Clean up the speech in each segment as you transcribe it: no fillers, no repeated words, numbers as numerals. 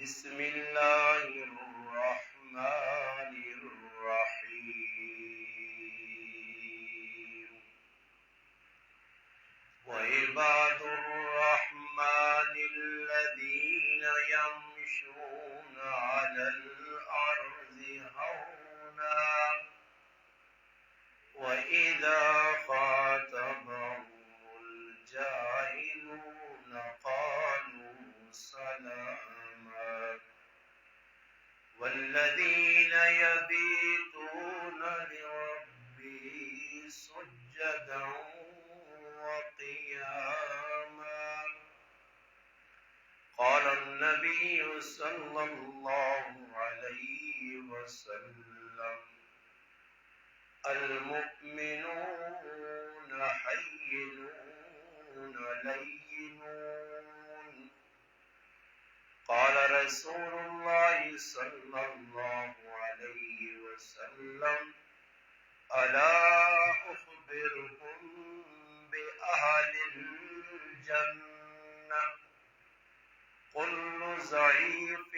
بسم الله الرحمن الرحيم وعباد الرحمن الذين يمشون على الأرض هونا وإذا خاطبهم الجاهلون قالوا سلاما والذين يبيتون لربهم سجدا وقياما. قال النبي صلى الله عليه وسلم المؤمنون حينون لينون. قال رسول الله صلى الله عليه وسلم ألا أخبركم بأهل الجنة كل ضعيف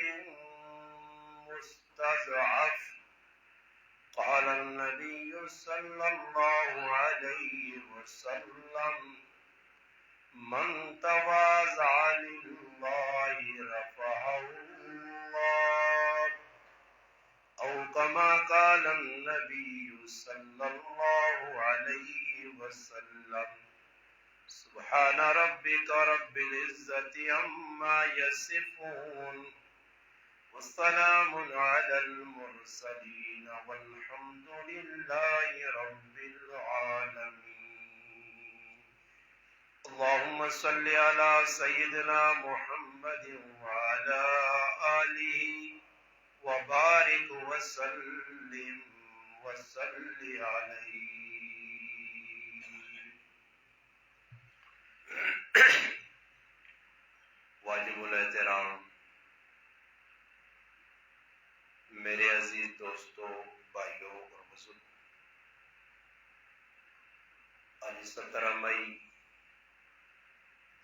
مستضعف. قال النبي صلى الله عليه وسلم من تواضع لله رفعه الله أو كما قال النبي صلى الله عليه وسلم. سبحان ربك رب العزة عما يصفون والسلام على المرسلين والحمد لله رب العالمين. اللهم صل على سيدنا محمد وعلى آله وبارك وسلم وصل عليه. واجب الاحترام میرے عزیز دوستوں، بھائیوں اور بزرگوں، آج 17 مئی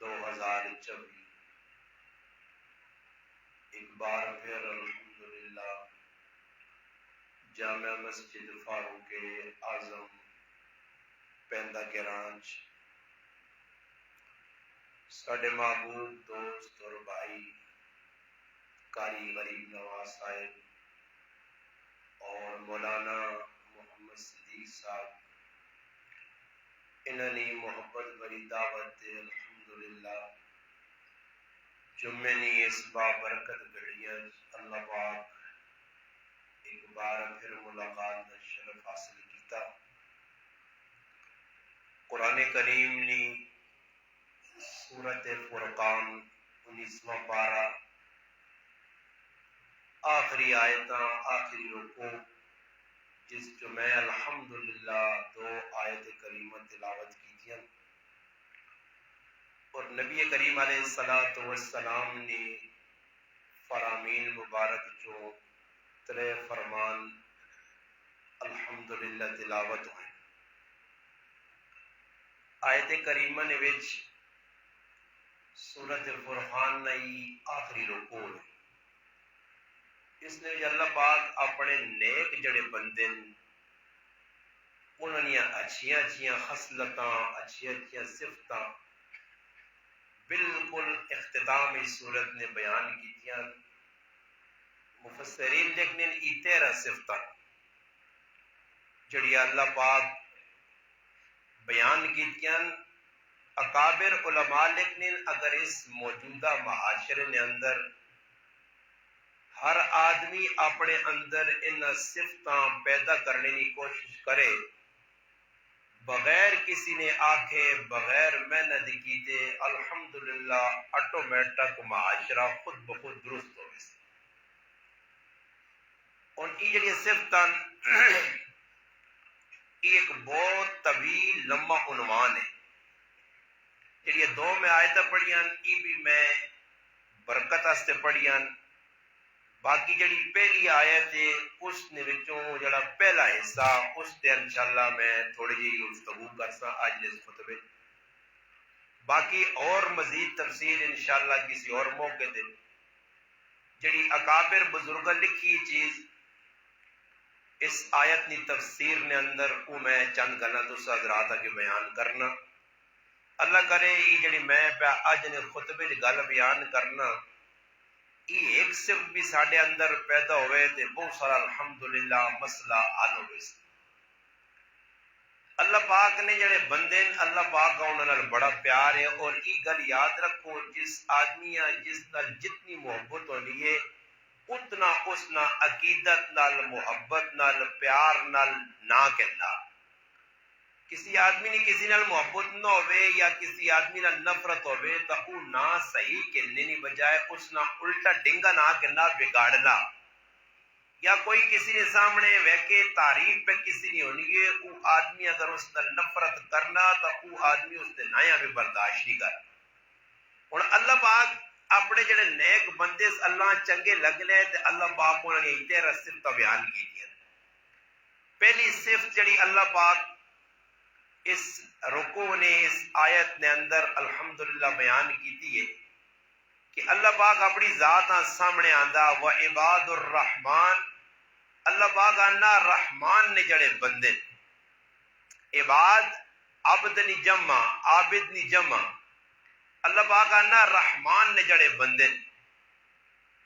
2024 ایک بار پھر الحمدللہ جامع مسجد فاروق اعظم پیندا کراچ ساڈے محبوب دوست اور بھائی قاری غریب نواز صاحب اور مولانا محمد صدیق صاحب انہوں نے محبت بری دعوت الحمدللہ جمعے نے اس بابرکت گھڑیاں اللہ پاک ایک بار پھر ملاقات کا شرف حاصل کیتا. قرآن کریم نے سورۃ فرقان 19واں پارہ آخری آیتاں آخری رکوع جس جو میں الحمدللہ 2 آیت کریمہ تلاوت کیتیاں اور نبی کریم علیہ الصلوۃ والسلام نے فرامین مبارک جو 3 فرمان الحمدللہ تلاوت ہوئے. آیت کریمہ نے وچ سورۃ الفرقان نئی آخری رکوع ہے. اس نے اللہ پاک اپنے نیک جڑے بندے انہوں نے اچھیاں خصلتاں اچھیاں صفتاں بالکل اختتام اس صورت نے بیان کیتیاں. مفسرین لکھنے ای 13 صفتاں جڑی اللہ پاک بیان کیتیاں. اکابر علماء لکھنے اگر اس موجودہ معاشرے نے اندر ہر آدمی اپنے اندر ان صفتاں پیدا کرنے کی کوشش کرے بغیر کسی نے آکھے بغیر محنت کیتے الحمدللہ آٹومیٹک معاشرہ خود بخود درست ہو گئے. ان کی جڑی صفتاں ایک بہت طویل لمبا عنوان ہے. جڑی 2 میں آیتاں پڑھیاں ای بھی میں برکت واسطے پڑھیاں. باقی جڑی پہلی آیت ہے اس نے وچوں جڑا پہلا حصہ اس تے انشاءاللہ میں تھوڑی جی گفتگو کرساں آج اس خطبے. باقی اور مزید تفصیل انشاءاللہ کسی اور موقع دے. جڑی اکابر بزرگ لکھی چیز اس آیت نی تفسیر نے اندر او میں چند گلاں تساں حضرات اگے بیان کرنا۔ اللہ کرے یہ جڑی میں پیا اج نے خطبے دی گل بیان کرنا یہ ایک صرف بھی ساڈے اندر پیدا ہوئے تے بہت سارا الحمدللہ مسئلہ حل ہوئے۔ اللہ پاک نے جڑے بندے اللہ پاک کا انہاں نال بڑا پیار ہے، اور یہ گل یاد رکھو جس آدمی جس نال جتنی محبت ہونی ہے اتنا اس نال عقیدت نال محبت نال پیار نال نہ کہنا۔ کسی آدمی نے کسی نال محبت نہ ہوئے یا کسی آدمی نال نفرت ہوئے تو وہ نہ صحیح کہنے نہیں بجائے اس نال الٹا ڈنگا نہ کہنا بگاڑنا، یا کوئی کسی نے سامنے ویکے تعریف پہ کسی نہیں ہونی ہے وہ آدمی اگر اس نال نفرت کرنا تو وہ آدمی اس نے نایا بھی برداشت نہیں کر۔ اور اللہ پاک اپنے جڑے نیک بندے اللہ چنگے لگنے تے اللہ پاک انہوں نے تیرہ صفت بیان کی دیا۔ پہلی صفت جڑی اللہ پاک اس رکوع نے اس آیت نے اندر الحمدللہ بیان کی ہے کہ اللہ پاک اپنی ذات سامنے آندا و عباد الرحمن، اللہ پاک آنا رحمان نے جڑے بندے، عباد عبد نی جمع عابد نی جمع، اللہ پاک آنا رحمان نے جڑے بندے۔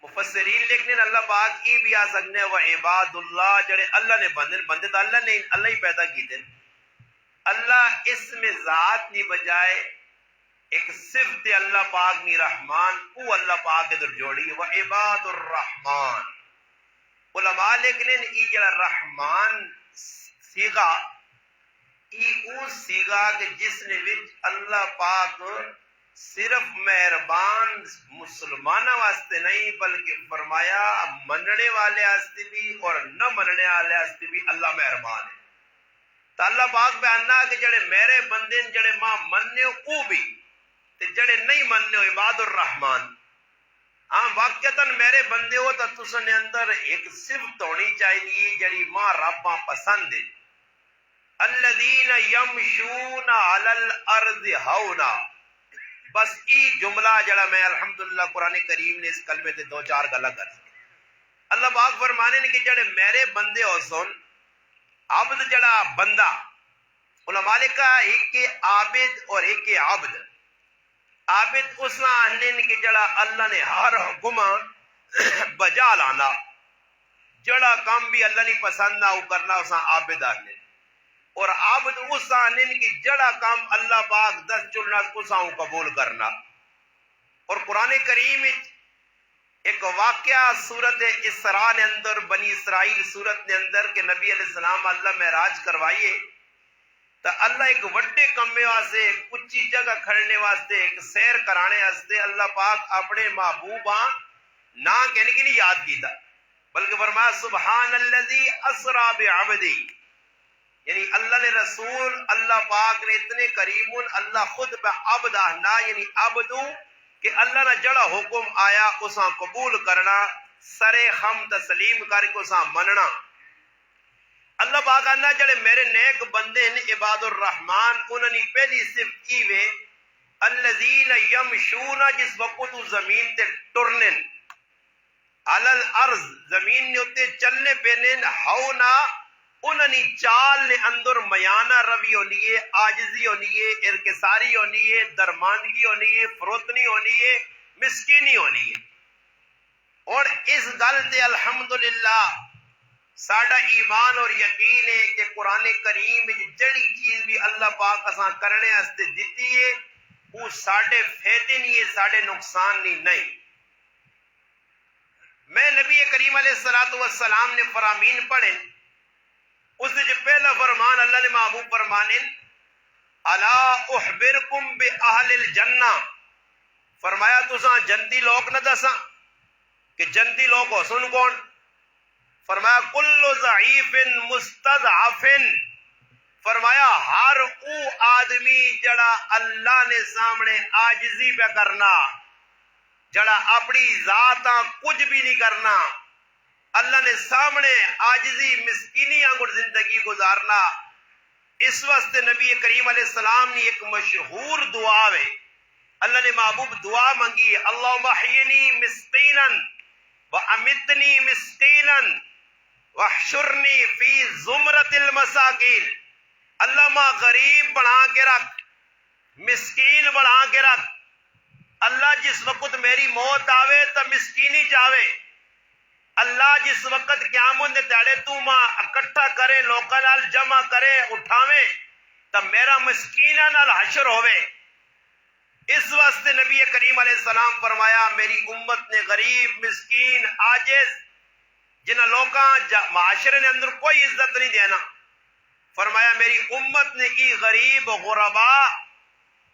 مفسرین لکھنے اللہ پاک یہ بھی آ سکنے و عباد اللہ جڑے اللہ نے بندے، بندے تو اللہ نے اللہ ہی پیدا کیتے، اللہ اس میں ذات نہیں بجائے ایک صفت اللہ پاک نی رحمان او اللہ پاک ادھر جوڑی و عباد الرحمن۔ علماء لکھنے یہ جڑا رحمان سیغا یہ او سیغا کہ جس نے وچ اللہ پاک صرف مہربان مسلمانوں واسطے نہیں بلکہ فرمایا مننے والے واسطے بھی اور نہ مننے والے واسطے بھی اللہ مہربان ہے۔ تو اللہ پاک بیاننا کہ جڑے میرے بندے جڑے ماں مننے او بھی تے جڑے نہیں مننے عباد الرحمن۔ ہاں واقعتاً میرے بندے ہو تو تسنے اندر ایک صفت ہونی چاہیے جڑی ماں رباں پسند ہے، الذین یمشون علی الارض ہونا۔ بس ای جملہ جڑا میں الحمدللہ قرآن کریم نے اس کلمے تے دو چار گلا کر اللہ پاک فرمانے نے کہ جڑے میرے بندے ہو سن، عبد جڑا بندہ، علماء نے کہا ایک عابد اور ایک عبد۔ عابد اس نہ آنے کہ جڑا اللہ نے ہر حکم بجا لانا، جڑا کام بھی اللہ نے پسند نہ وہ کرنا اسا عابد آنے، اور عابد اس آنے کہ جڑا کام اللہ پاک دس چلنا اسا قبول کرنا۔ اور قرآن کریم ایک واقعہ سورت اسراء نے اندر بنی اسرائیل سورت نے اندر کہ نبی علیہ السلام اللہ معراج کروائیے تو اللہ ایک وڈے کمے واسطے اچھی جگہ کھڑنے واسطے ایک سیر کرانے واسطے اللہ پاک اپنے محبوب نہ کہنے کی نہیں یاد کیتا بلکہ فرمایا سبحان الذی اسرا بعبدی، یعنی اللہ نے رسول اللہ پاک نے اتنے کریم اللہ خود پہ عبد آنا یعنی عبدو کہ اللہ نے جڑا حکم آیا اساں قبول کرنا، سرے خم تسلیم کر کے اساں مننا۔ اللہ پاک آنا جڑے میرے نیک بندے ہیں عباد الرحمن، انہوں نے پہلی صفت کی وے الذین یمشون، جس وقت زمین تے ٹرنن، علی الارض زمین نے اتے چلنے پینے، ہونا انہوں نے چال نے اندر میانہ روی ہونی ہے، آجزی ہونی ہے، ارکساری ہونی ہے، درماندگی ہونی ہے، فروتنی ہونی ہے، مسکینی ہونی ہے۔ اور اس گل تے الحمدللہ ساڈا ایمان اور یقین ہے کہ قرآن کریم جڑی چیز بھی اللہ پاک اساں کرنے واسطے دیتی ہے وہ ساڈے فائدے نہیں ہے، ساڈے نقصان نہیں۔ میں نبی کریم علیہ السلام نے فرامین پڑھے، اس نے جو پہلا فرمان اللہ نے محبوب فرمانے الا اخبرکم باہل الجنہ، فرمایا تساں جنتی لوگ نہ دساں کہ جنتی لوگ ہو سن کون؟ فرمایا کل ضعیف مستضعف، فرمایا ہر او آدمی جڑا اللہ نے سامنے عاجزی پہ کرنا، جڑا اپنی ذاتاں کچھ بھی نہیں کرنا، اللہ نے سامنے عاجزی مسکینی آنگڑ زندگی گزارنا۔ اس واسطے نبی کریم علیہ السلام نے ایک مشہور دعا ہے، اللہ نے محبوب دعا منگی اللہم احینی مسکینا وَأَمِتْنِي مِسْكِينًا وَاحْشُرْنِي فِي زُمْرَةِ الْمَسَاکِینِ، اللہ ماں غریب بنا کے رکھ، مسکین بنا کے رکھ۔ اللہ جس وقت میری موت آوے تو مسکینی چاہے، اللہ جس وقت قیامت دے تیڑے تو ماں اکٹھا کرے، لوکاں نال جمع کرے، اٹھاویں تو میرا مسکینہ نال حشر ہوئے۔ اس واسطے نبی کریم علیہ السلام فرمایا میری امت نے غریب، مسکین، عاجز، جنہ لوکاں معاشرے نے اندر کوئی عزت نہیں دینا، فرمایا میری امت نے کی غریب غرباء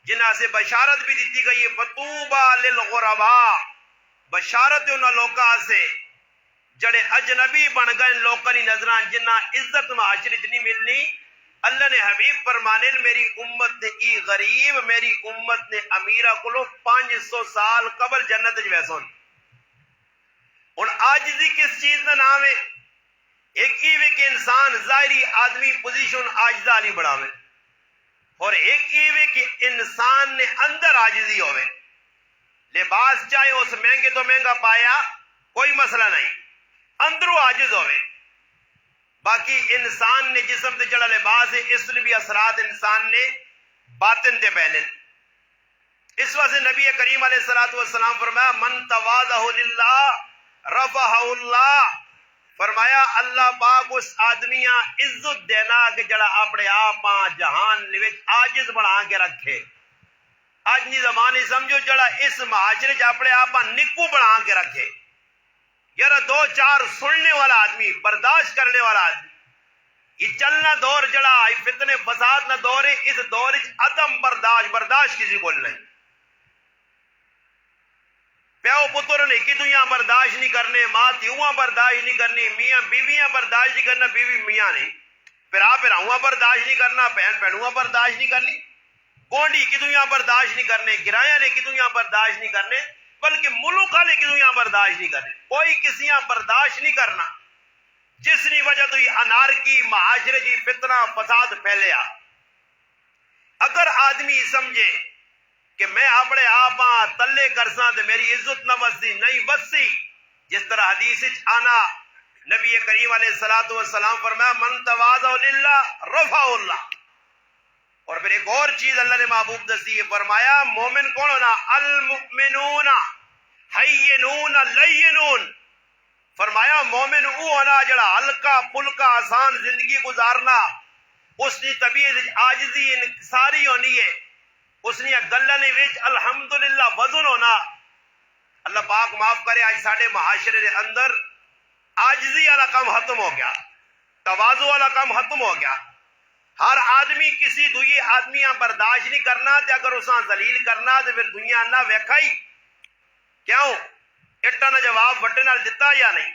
جنہ سے بشارت بھی دیتی گئی ہے، فطوبى للغرباء، بشارت انہاں لوکاں سے جڑے اجنبی بن گئے، لوکاں دی نظراں جنہ عزت معاشرے چ نہیں ملنی۔ اللہ نے حبیب فرمانے میری امت نے ای غریب، میری امت نے امیرہ کلو 500 سال قبل جنت وچ ویسون۔ ہن عاجزی کس چیز دا نام ہے؟ ایک ہی کہ انسان ظاہری آدمی پوزیشن عاجزہ نہیں بڑھاوے، اور ایک ہی کہ انسان نے اندر عاجزی ہوئے۔ لباس چاہے اس مہنگے تو مہنگا پایا کوئی مسئلہ نہیں، اندروں عاجز ہوئے۔ باقی انسان نے جسم تے جڑا لباس ہے اس نے بھی اثرات انسان نے باطن تے پہنے۔ اس واسطے نبی کریم علیہ السلام فرمایا من تواضع للہ رفعہ اللہ، فرمایا اللہ پاک اس آدمیاں عزت دینا کہ جڑا اپنے آپ جہان وچ عاجز بنا کے رکھے۔ آج دی زمانے سمجھو جڑا اس معاشرے چ اپنے آپ نکو بنا کے رکھے، یار دو چار سننے والا آدمی، برداشت کرنے والا آدمی۔ یہ چلنا دور جڑا فتنے فساد نہ دور ہے، اس دور عدم برداشت کسی کو نہیں۔ پیو پتر نے کی دنیا برداشت نہیں کرنے، ماں تیواں برداشت نہیں کرنی، میاں بیویاں برداشت نہیں کرنا، بیوی میاں نہیں، پھراواں برداشت نہیں کرنا، بہن بہنواں برداشت نہیں کرنی، گونڈی کی دنیا برداشت نہیں کرنے، گرایاں نے کی دنیا برداشت نہیں کرنے، بلکہ ملک والے کی دنیا برداشت نہیں کرنے، کوئی کسیاں برداشت نہیں کرنا، جس کی وجہ تو یہ انارکی معاشرے کی فتنہ فساد پھیلیا۔ اگر آدمی سمجھے کہ میں اپنے آپ تلے کرساں تے میری عزت نہ وسی، نہیں وسی، جس طرح حدیث آنا نبی کریم علیہ السلام فرمایا من تواضع للہ رفعہ اللہ۔ اور پھر ایک اور چیز اللہ نے محبوب دسی ہے، فرمایا مومن کون ہونا؟ المؤمنون حینون لینون، فرمایا مومن وہ ہونا جڑا ہلکا پھلکا آسان زندگی گزارنا، اس کی طبیعت عاجزی انکساری ہونی ہے، اس نے گلنے وچ الحمدللہ وزن ہونا۔ اللہ پاک معاف کرے، آج ساڑھے معاشرے دے اندر عاجزی والا کام ختم ہو گیا، تواضع والا کام ختم ہو گیا۔ ہر آدمی کسی دوئی آدمیاں برداشت نہیں کرنا، تے اگر اساں ذلیل کرنا تے پھر دنیا نہ ویکھائی کیوں اٹا نہ جواب وٹے نال دتا یا نہیں۔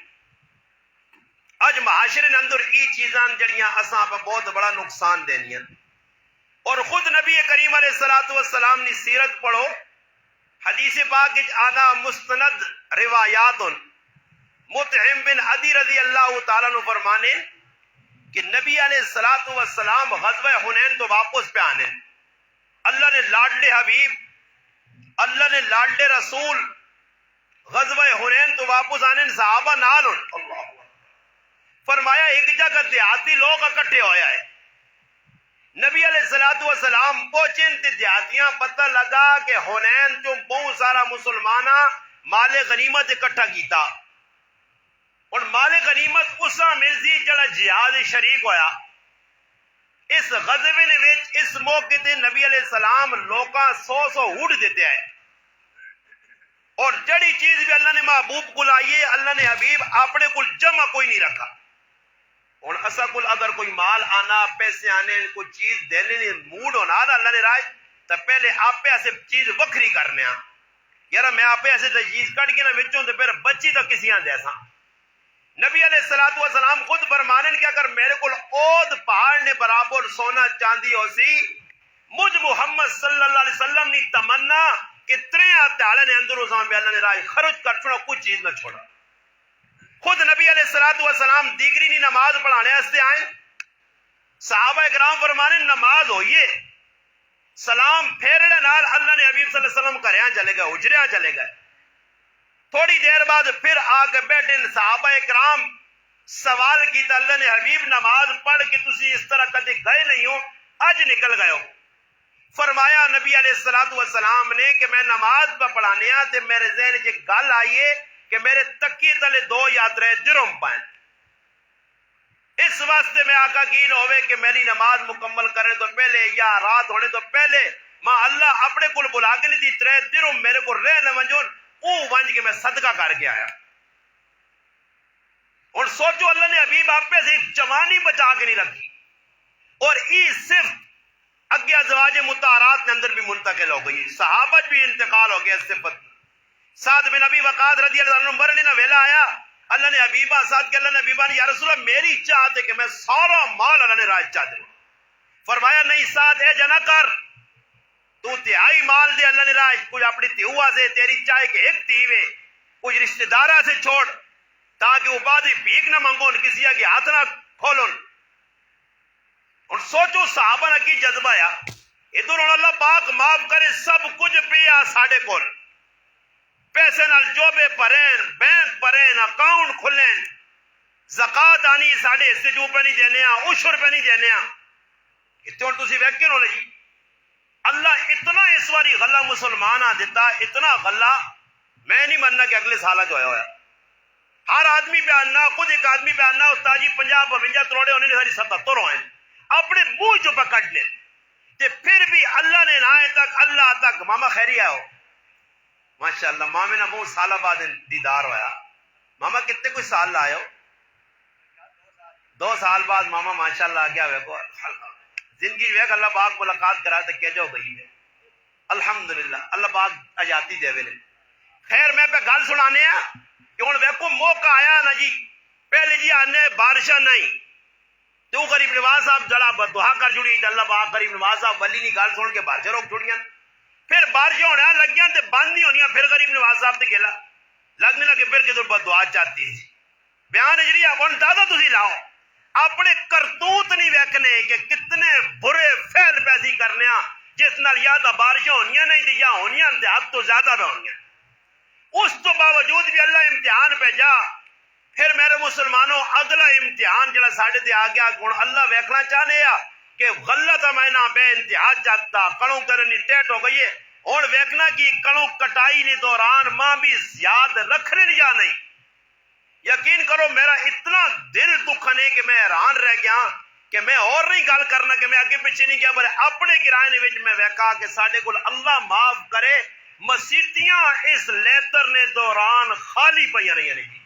اج معاشرے نے اندر ای چیزاں جڑیاں اساں پہ بہت بڑا نقصان دینیاں، اور خود نبی کریم علیہ السلام نے سیرت پڑھو، حدیث پاک آنا مستند روایات، مطعم بن عدی رضی اللہ تعالیٰ نے فرمانے کہ نبی علیہ السلام غزوہ حنین تو واپس پہ آنے، اللہ نے لاڈلے حبیب، اللہ نے لاڈلے رسول غزوہ حنین تو واپس آنے صحابہ نال، اللہ فرمایا ایک جگہ دیہاتی لوگ اکٹھے ہویا ہے، نبی علیہ السلام پہنچے تے دیہاتیاں پتہ لگا کہ حنین تو بہت سارا مسلمانہ مال غنیمت اکٹھا کیتا، اور مال غنیمت اسا ملزی جڑا جہاد شریک ہویا۔ اس غزوے نے وچ اس موقع تے نبی علیہ السلام لوکاں 100 اونٹ دیتے ہیں، اور جڑی چیز بھی اللہ نے محبوب کو لائیے، اللہ نے حبیب اپنے کو جمع کوئی نہیں رکھا۔ اور اسا کل اگر کوئی مال آنا، پیسے آنے، کوئی چیز دینے نے موڈ ہونا نا اللہ نے رائے تو پہلے آپ پہ ایسے چیز وکری کرنے ہیں، یار میں آپ پہ ایسے چیز کٹ کے نہ بچوں تو پھر بچی تو کسیاں جیسا۔ نبی علیہ السلام خود فرمانے کہ اگر میرے کو اود پہاڑ نے برابر سونا چاندی ہو سی، مجھ محمد صلی اللہ علیہ وسلم نے تمنا کہ تریاں تعالی نے اندر اساں میں اللہ نے رائے خرچ کر چھوڑا، کچھ چیز نہ چھوڑا۔ خود نبی علیہ السلام دیگری نہیں نماز پڑھانے استے آئیں، صحابہ اکرام فرمانے نماز ہوئیے، سلام پھیرنے نال اللہ نے حبیب صلی اللہ علیہ وسلم کریاں چلے گئے، حجریاں چلے گئے۔ تھوڑی دیر بعد پھر آ کے بیٹھے صحابہ اکرام سوال کیتا اللہ نے حبیب نماز پڑھ کے تسی اس طرح کدے گئے نہیں ہو اج نکل گئے ہو. فرمایا نبی علیہ السلام نے کہ میں نماز پہ پڑھانے تے میرے ذہن چ گل آئیے کہ میرے تکیے تلے 2 یا 3 درہم پائیں. اس واسطے میں آقا کی نہ ہوئے کہ میری نماز مکمل کرنے تو پہلے یا رات ہونے تو پہلے ماں اللہ اپنے کو بلا کے نہیں دی 3 درہم میرے کو رہ نہ ونجون او ونج کے میں صدقہ کر کے آیا. اور سوچو اللہ نے حبیب آپ پہ سے جوانی بچا کے نہیں رکھی اور ای صرف اگے ازواج مطہرات کے اندر بھی منتقل ہو گئی. صحابہ بھی انتقال ہو گیا. صفت سعد بن ابی وقاص رضی اللہ عنہ مرنے نہ ویلا آیا اللہ نے حبیبہ ساتھ کہ اللہ نے حبیبہ نے یا رسول اللہ میری چاہت ہے کہ میں سارا مال اللہ نے راج چاہ دے. فرمایا نہیں ساتھ ہے جنا کر تو تہائی مال دے اللہ نے راج کچھ اپنی تیوا سے تیری چاہے کہ ایک تیوے کچھ رشتہ دارہ سے چھوڑ تاکہ وہ بعد بھیک نہ منگون کسی کے ہاتھ نہ کھولون. اور سوچو صحابہ نے کی جذبہ یا ادھر اللہ پاک معاف کرے سب کچھ پیا ساڑھے کول پیسے نال جوبے پرین بینک پرین اکاؤنٹ کھلین زکاة آنی ساڑھے حصے جو پہ نہیں دینے ہیں عشر پہ نہیں دینے ہیں. اتنے اور تسی ویکن ہونے جی اللہ اتنا اس واری غلہ مسلمانہ دیتا اتنا غلہ میں نہیں مننا کہ اگلے سالہ جو ہے ہر آدمی پہ آنا خود ایک آدمی پہ آنا استاجی 50-52 کروڑے ہونے نے ساری 77 ہوئے اپنے منہ جو پکڑ لیں تے پھر بھی اللہ نے نہ تک اللہ تک ماما خیری آؤ ماشاءاللہ ماما نے بہت سالہ بعد دیدار ہویا. ماما کتنے کوئی سال لائے ہو 2 سال بعد ماما ماشاءاللہ آ گیا ویکو زندگی ویک اللہ پاک ملاقات کرا تے کہہ جو گئی ہے الحمدللہ اللہ پاک آجاتی دے ویلے. خیر میں پہ گل سنانے ہیں کہ ہوں ویکو موقع آیا نا جی پہلے جی آنے بارشاں نہیں تو غریب نواز صاحب جڑا دعا کر جڑی اللہ پاک غریب نواز صاحب ولی نہیں گل سن کے بارشاں روک چھڑیاں پھر بارشاں ہونے لگیاں تے بند نہیں ہونیاں پھر غریب نواز صاحب تے گلا لگنے لگے پھر کدھر بدعا چاہتی ہے. بیان جڑی ہن دادا تسی لاؤ اپنے کرتوت نہیں ویکھنے کہ کتنے برے فعل پیسی کرنے جس نال یا تو بارشاں ہونیاں نہیں تے یا ہونیاں تے حد تو زیادہ نہ ہونیاں. اس تو باوجود بھی اللہ امتحان پہ جا پھر میرے مسلمانوں اگلا امتحان جڑا ساڑھے تے آ گیا کون اللہ ویکھنا چاہنے کہ غلط مہینہ بے انتہا چاہتا کڑوں کرنی ٹیٹ ہو گئی ہے اور ویکھنا کی کڑوں کٹائی نے دوران ماں بھی یاد رکھنے یا نہیں. یقین کرو میرا اتنا دل دکھنے کہ میں حیران رہ گیا کہ میں اور نہیں گل کرنا کہ میں آگے پیچھے نہیں گیا پر اپنے کرائے وچ میں ویکھا کہ ساڈے کول اللہ معاف کرے مسیتیاں اس لیتر نے دوران خالی پہ رہی ہیں.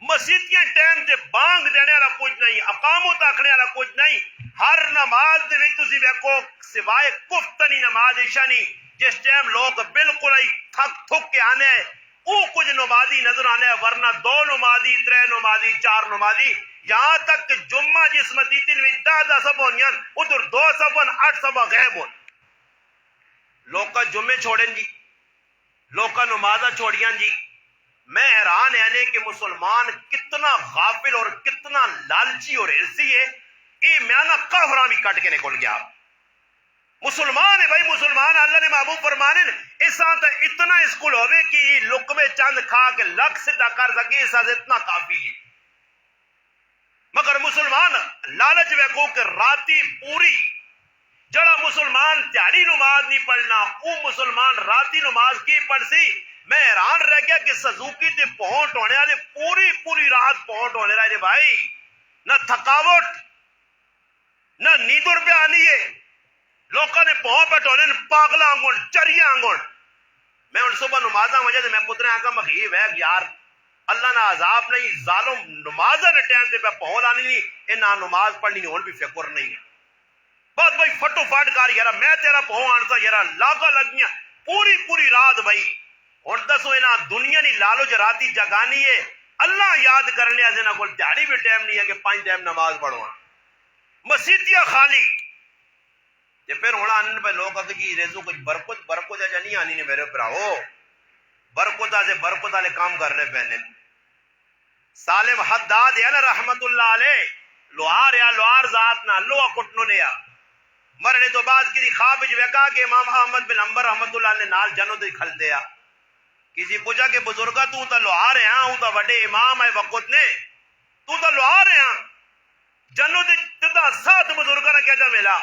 مسیتیاں ٹائم تے بانگ دینے والا کچھ نہیں اقامت آکھنے والا کچھ نہیں. ہر نماز دے وچ تسی ویکھو سوائے کفتنی نماز عشاء نہیں جس ٹائم لوگ بالکل ہی تھک تھک کے آنے او کچھ نمازی نظر آنے ورنہ 2 نمازی 3 نمازی 4 نمازی یہاں تک کہ جمعہ جس مسجد میں 10 سب ہونیاں ادھر 2 سب 8 سب غائب ہون. لوگ کا جمعے چھوڑیں جی لوگ کا نمازہ چھوڑیاں جی. میں حیران ہے کہ مسلمان کتنا غافل اور کتنا لالچی اور عرصی ہے یہ میانا کافرہ بھی کٹ کے نکل گیا. مسلمان ہے بھائی مسلمان اللہ نے محبوب فرمانے اس تا اتنا اسکول ہوئے کہ لقمے چند کھا کے لکھ سدھا کر سکے اس سے اتنا کافی ہے. مگر مسلمان لالچ ویکھو کہ راتی پوری جڑا مسلمان تیاری نماز نہیں پڑھنا وہ مسلمان راتی نماز کی پڑھ سی. میں حیران رہ گیا کہ سزوکی تے پہنٹ ہونے والے پوری رات پہنٹ ہونے رہے بھائی نہ تھکاوٹ نہ نیندر پہ آنی ہے لوگوں نے پہنٹ پٹونے پاگلا آنگون چریا آنگون. میں ان صبح نمازاں وجہ سے میں پترے آنکھا مخیب ہے یار اللہ نہ عذاب نہیں ظالم نمازاں نے ٹائم سے پہ پہنٹ آنی نہیں اے نہ نماز پڑھنی نہیں ہون بھی فکر نہیں ہے بس بھائی فٹو فاٹ کار یارا میں تیرا پہنٹ آنسا یارا لاگا لگیاں پوری رات بھائی اور دسو اینا دنیا نہیں لالچ راتی جگانی ہے اللہ یاد کرنے ایسے نہ کوئی تیاری بھی ٹائم نہیں ہے کہ 5 ٹائم نماز پڑھوا مسیتیاں خالی یہ پھر ہونا آنے پہ لوگ کہتے کہ ریزو کچھ برکت ہے جا نہیں آنی نے میرے پراہو برکتہ سے برکت والے کام کرنے پہنے. سالم حداد ہے نا رحمت اللہ علیہ لوہار ذات نہ لوہا کٹنو لیا مرنے تو بعد کسی خواب جو کہا کہ امام احمد بن حنبل رحمت اللہ علیہ نال جنوں تے کھل دیا کسی پوچھا کہ بزرگا تو لوہا رہے ہیں ہوں تو وڈے امام ہے وقت نے تو لوہا رہے ہیں جنوں دے تدہ ساتھ بزرگا نے کیا جا ملا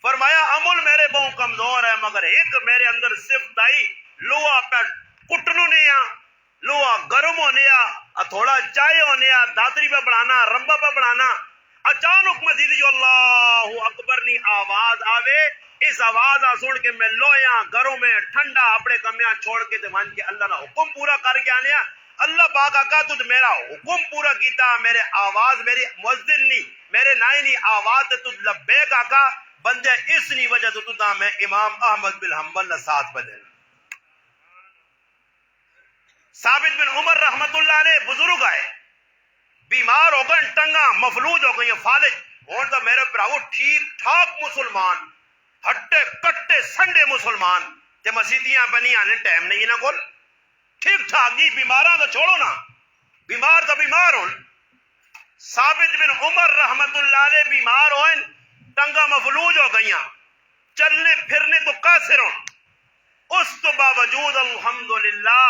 فرمایا عمل میرے بہت کمزور ہے مگر ایک میرے اندر صفت آئی لوہا پہ کٹنو نہیں لوہا گرم ہونے تھوڑا چائے ہونے داتری پہ بڑھانا رمبا پہ بڑھانا اچانک مزید جو اللہ اکبر نی آواز آوے اس آواز سن کے میں لویا گھروں میں ٹھنڈا اپنے کمیاں چھوڑ کے مان کے اللہ نہ حکم پورا کر کے آنے اللہ پاک آقا تو میرا حکم پورا کیتا میرے آواز میری مؤذن نہیں میرے نائی نہیں آواز تو لبیک آقا بندے اس نی وجہ تو تا میں امام احمد بن حنبل نہ ساتھ بدل ثابت بن عمر رحمت اللہ علیہ بزرگ آئے بیمار ہو گئے ٹنگا مفلوج ہو گئی فالج اور تو میرے پراؤ ٹھیک ٹھاک مسلمان ہٹے کٹے سنڈے مسلمان تے مسیدیاں بنی آنے ٹائم نہیں نہ کول ٹھیک ٹھاک نہیں بیماراں تو چھوڑو نا بیمار تو بیمار ہوں ثابت بن عمر رحمت اللہ علیہ بیمار ہوئے ٹنگا مفلوج ہو گئیاں چلنے پھرنے تو قاصر ہوں اس تو باوجود الحمدللہ